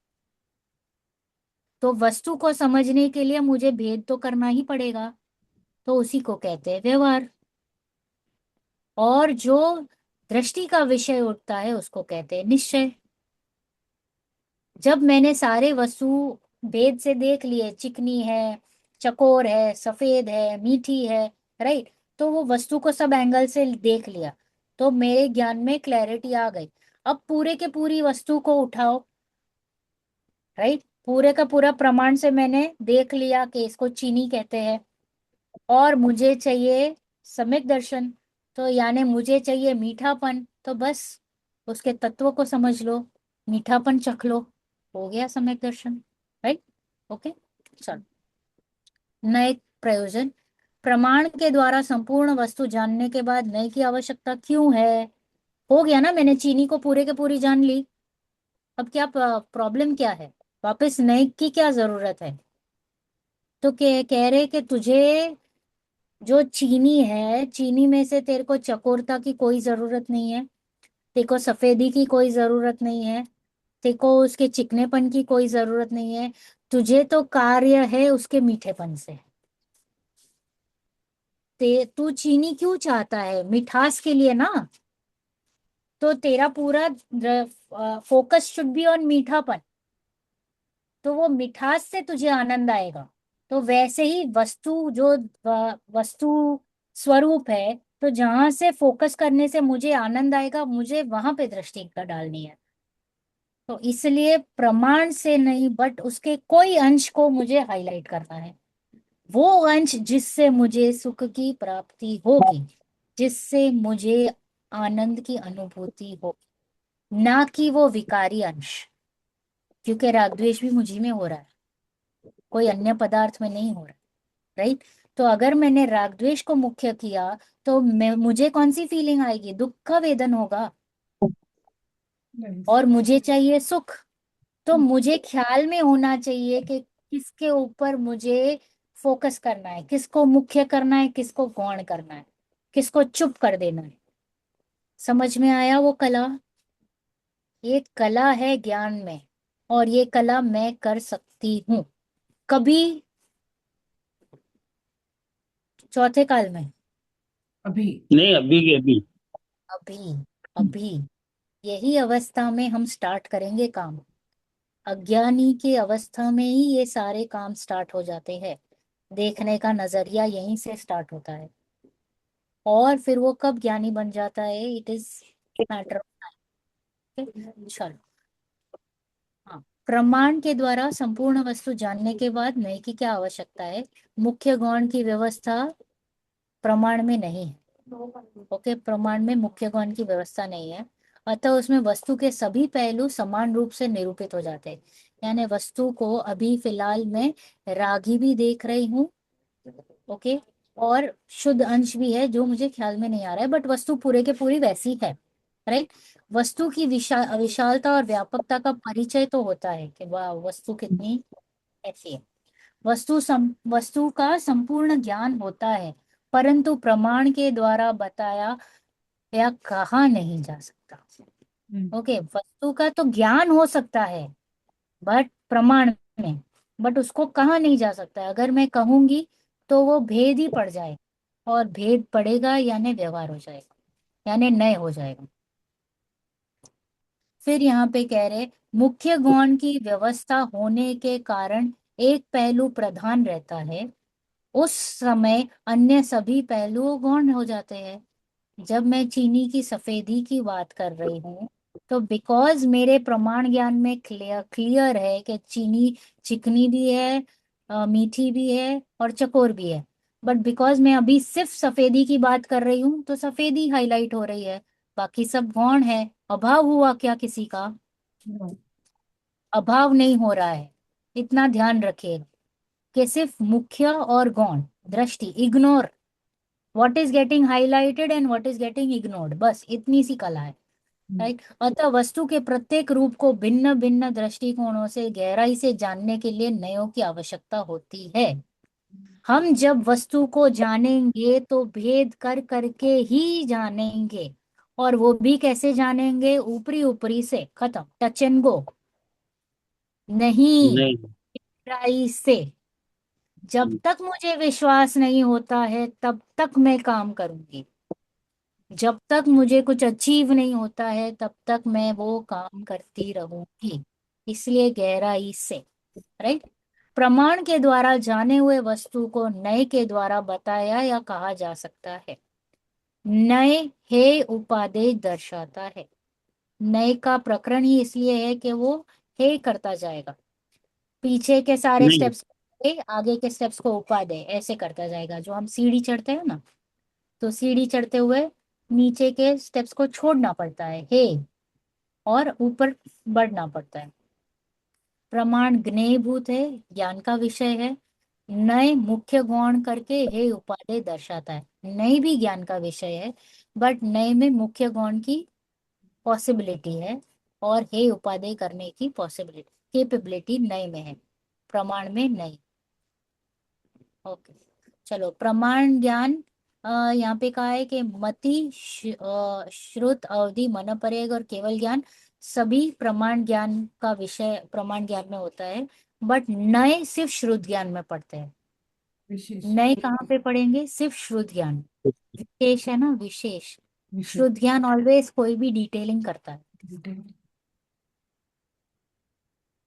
तो वस्तु को समझने के लिए मुझे भेद तो करना ही पड़ेगा, तो उसी को कहते हैं व्यवहार। और जो दृष्टि का विषय उठता है उसको कहते हैं निश्चय। जब मैंने सारे वस्तु भेद से देख लिए, चिकनी है, चकोर है, सफेद है, मीठी है, राइट, तो वो वस्तु को सब एंगल से देख लिया, तो मेरे ज्ञान में क्लैरिटी आ गई। अब पूरे के पूरी वस्तु को उठाओ। राइट, पूरे का पूरा प्रमाण से मैंने देख लिया कि इसको चीनी कहते हैं, और मुझे चाहिए सम्यक दर्शन, तो यानी मुझे चाहिए मीठापन, तो बस उसके तत्व को समझ लो, मीठापन चख लो, हो गया सम्यक दर्शन। राइट, ओके, चलो। नए प्रयोजन। प्रमाण के द्वारा संपूर्ण वस्तु जानने के बाद नए की आवश्यकता क्यों है? हो गया ना, मैंने चीनी को पूरे के पूरी जान ली, अब क्या प्रॉब्लम क्या है? वापस नए की क्या जरूरत है? तो कह रहे कि तुझे जो चीनी है, चीनी में से तेरे को चकोरता की कोई जरूरत नहीं है, तेरे को सफेदी की कोई जरूरत नहीं है, तेरे को उसके चिकनेपन की कोई जरूरत नहीं है, तुझे तो कार्य है उसके मीठेपन से। तू चीनी क्यों चाहता है? मिठास के लिए ना। तो तेरा पूरा फोकस शुड बी ऑन मीठापन, तो वो मिठास से तुझे आनंद आएगा। तो वैसे ही वस्तु जो वस्तु स्वरूप है, तो जहां से फोकस करने से मुझे आनंद आएगा, मुझे वहां पे दृष्टि का डालनी है। तो इसलिए प्रमाण से नहीं, बट उसके कोई अंश को मुझे हाईलाइट करना है, वो अंश जिससे मुझे सुख की प्राप्ति होगी, जिससे मुझे आनंद की अनुभूति हो, ना कि वो विकारी अंश। क्योंकि राग द्वेष भी मुझी में हो रहा है, कोई अन्य पदार्थ में नहीं हो रहा। राइट, तो अगर मैंने राग द्वेष को मुख्य किया, तो मुझे कौन सी फीलिंग आएगी? दुख का वेदन होगा, और मुझे चाहिए सुख। तो मुझे ख्याल में होना चाहिए कि किसके ऊपर मुझे फोकस करना है, किसको मुख्य करना है, किसको गौण करना है, किसको चुप कर देना है। समझ में आया वो कला? ये कला है ज्ञान में, और ये कला मैं कर सकती हूँ कभी, चौथे काल में। अभी। नहीं, अभी के अभी। अभी, अभी यही अवस्था में हम स्टार्ट करेंगे काम। अज्ञानी के अवस्था में ही ये सारे काम स्टार्ट हो जाते हैं। देखने का नजरिया यहीं से स्टार्ट होता है। और फिर वो कब ज्ञानी बन जाता है, it is matter of time. चलो। हाँ, प्रमाण के द्वारा संपूर्ण वस्तु जानने के बाद नए की क्या आवश्यकता है। मुख्य गौण की व्यवस्था प्रमाण में नहीं है। ओके, प्रमाण में मुख्य गौण की व्यवस्था नहीं है। अतः उसमें वस्तु के सभी पहलू समान रूप से निरूपित हो जाते हैं। यानी वस्तु को अभी फिलहाल मैं रागी भी देख रही हूँ, ओके, और शुद्ध अंश भी है जो मुझे ख्याल में नहीं आ रहा है, बट वस्तु पूरे के पूरी वैसी है। राइट। वस्तु की विशालता और व्यापकता का परिचय तो होता है कि वाह वस्तु कितनी ऐसी है। वस्तु का संपूर्ण ज्ञान होता है, परंतु प्रमाण के द्वारा बताया या कहा नहीं जा सकता। ओके, वस्तु का तो ज्ञान हो सकता है बट प्रमाण में, बट उसको कहा नहीं जा सकता। अगर मैं कहूंगी तो वो भेद ही पड़ जाए, और भेद पड़ेगा यानी व्यवहार हो जाएगा, यानी नय हो जाएगा। फिर यहाँ पे कह रहे मुख्य गौण की व्यवस्था होने के कारण एक पहलू प्रधान रहता है, उस समय अन्य सभी पहलू गौण हो जाते हैं। जब मैं चीनी की सफेदी की बात कर रही हूँ, तो बिकॉज मेरे प्रमाण ज्ञान में क्लियर क्लियर है कि चीनी चिकनी भी है, मीठी भी है और चकोर भी है, बट बिकॉज मैं अभी सिर्फ सफेदी की बात कर रही हूँ तो सफेदी हाईलाइट हो रही है, बाकी सब गौण है। अभाव हुआ क्या किसी का? अभाव नहीं हो रहा है। इतना ध्यान रखिए कि सिर्फ मुख्य और गौण दृष्टि ignore, what is getting highlighted and what is getting ignored, बस इतनी सी कला है। राइट। अतः वस्तु के प्रत्येक रूप को भिन्न भिन्न दृष्टिकोणों से गहराई से जानने के लिए नयों की आवश्यकता होती है। हम जब वस्तु को जानेंगे तो भेद कर करके ही जानेंगे, और वो भी कैसे जानेंगे? ऊपरी ऊपरी से, खत्म, टच एंड गो नहीं, नहीं। गहराई से। जब तक मुझे विश्वास नहीं होता है तब तक मैं काम करूंगी, जब तक मुझे कुछ अचीव नहीं होता है तब तक मैं वो काम करती रहूंगी। इसलिए गहराई से। राइट। प्रमाण के द्वारा जाने हुए वस्तु को नए के द्वारा बताया या कहा जा सकता है। नए हे उपादेय दर्शाता है। नए का प्रकरण ही इसलिए है कि वो हे करता जाएगा, पीछे के सारे नहीं। स्टेप्स आगे के स्टेप्स को उपादेय ऐसे करता जाएगा। जो हम सीढ़ी चढ़ते हैं ना, तो सीढ़ी चढ़ते हुए नीचे के स्टेप्स को छोड़ना पड़ता है हे, और ऊपर बढ़ना पड़ता है। प्रमाण ज्ञेयभूत है, ज्ञान का विषय है। नय मुख्य गौण करके हे उपादेय दर्शाता है। नय भी ज्ञान का विषय है, बट नय में मुख्य गौण की पॉसिबिलिटी है, और हे उपादेय करने की पॉसिबिलिटी कैपेबिलिटी नय में है, प्रमाण में नहीं। ओके। चलो, प्रमाण ज्ञान यहाँ पे कहा है कि मति श्रुत अवधि मन परेग और केवल ज्ञान सभी प्रमाण ज्ञान का विषय प्रमाण ज्ञान में होता है, बट नए सिर्फ श्रुत ज्ञान में पढ़ते हैं। विशेष नए कहाँ पे पढ़ेंगे? सिर्फ श्रुत ज्ञान। विशेष है ना, विशेष। विशेष श्रुत ज्ञान ऑलवेज कोई भी डिटेलिंग करता है। डिटेल।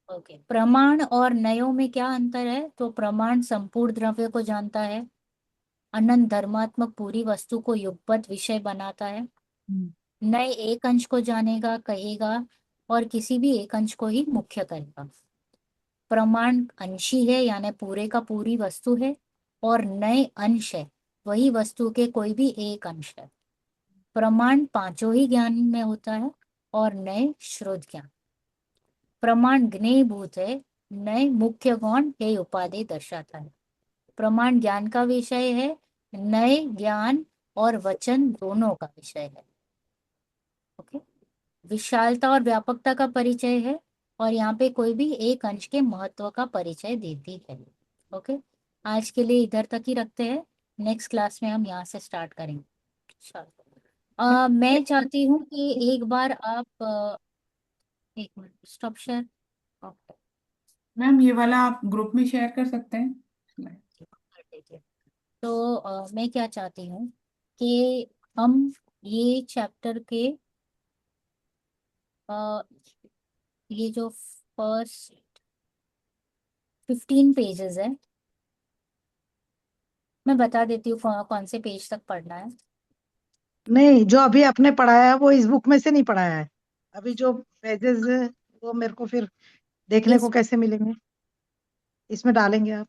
ओके। प्रमाण और नयों में क्या अंतर है? तो प्रमाण संपूर्ण द्रव्य को जानता है, अनंत धर्मात्मक पूरी वस्तु को युगपत विषय बनाता है। नए एक अंश को जानेगा, कहेगा, और किसी भी एक अंश को ही मुख्य करेगा। प्रमाण अंशी है, यानी पूरे का पूरी वस्तु है, और नए अंश है, वही वस्तु के कोई भी एक अंश है। प्रमाण पांचों ही ज्ञान में होता है, और नए श्रुत ज्ञान। प्रमाण ज्ञेयभूत है, नए मुख्य गौण हे उपाधि दर्शाता है। प्रमाण ज्ञान का विषय है, नए ज्ञान और वचन दोनों का विषय है। ओके। विशालता और व्यापकता का परिचय है, और यहाँ पे कोई भी एक अंश के महत्व का परिचय देती है। ओके। आज के लिए इधर तक ही रखते हैं, नेक्स्ट क्लास में हम यहाँ से स्टार्ट करेंगे। चलो। मैं चाहती हूँ कि एक बार आप एक मिनट, स्टॉप शेयर। मैम ये वाला आप ग्रुप में शेयर कर सकते हैं। तो मैं क्या चाहती हूँ कि हम ये चैप्टर के अ, ये जो फर्स्ट 15 पेजेस है, मैं बता देती हूँ कौन से पेज तक पढ़ना है। नहीं, जो अभी आपने पढ़ाया है वो इस बुक में से नहीं पढ़ाया है। अभी जो पेजेस है वो मेरे को फिर देखने को इस कैसे मिलेंगे? इसमें डालेंगे आप?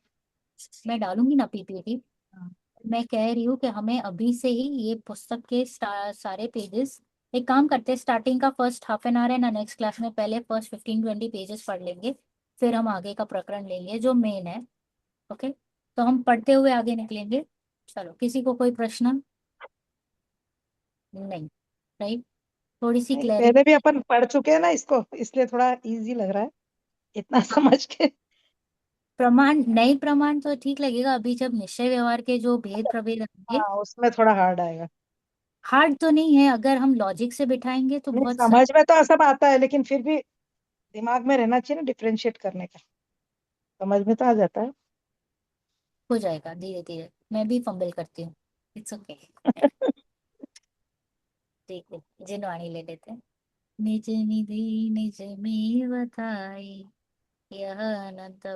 मैं डालूंगी ना पीपीटी। हाँ। मैं कह रही हूँ कि हमें अभी से ही ये पुस्तक के सारे पेजेस, एक काम करते हैं, स्टार्टिंग का फर्स्ट हाफ एन आवर है ना नेक्स्ट क्लास में, पहले फर्स्ट 15-20 पेजेस पढ़ लेंगे, फिर हम आगे का प्रकरण लेंगे जो मेन है। ओके, तो हम पढ़ते हुए आगे निकलेंगे। चलो, किसी को कोई प्रश्न? नहीं, राइट। थोड़ी सी नहीं, पहले भी क्लैरिटी। अपन पढ़ चुके हैं ना इसको, इसलिए थोड़ा इजी लग रहा है इतना समझ के। प्रमाण, नए प्रमाण तो ठीक लगेगा, अभी जब निश्चय व्यवहार के जो भेद प्रभेद आएंगे। हाँ, उसमें थोड़ा हार्ड आएगा। हार्ड तो नहीं है, अगर हम लॉजिक से बिठाएंगे तो नहीं, बहुत समझ में तो सब आता है लेकिन फिर भी दिमाग में रहना चाहिए ना डिफरेंशिएट करने का। समझ में तो आ जाता है। हो जाएगा धीरे धीरे। मैं भी फंबल करती हूँ, इट्स ओके। ठीक है, जिनवाणी ले लेते हैं। निज निधि निज में बताई, यह अनंत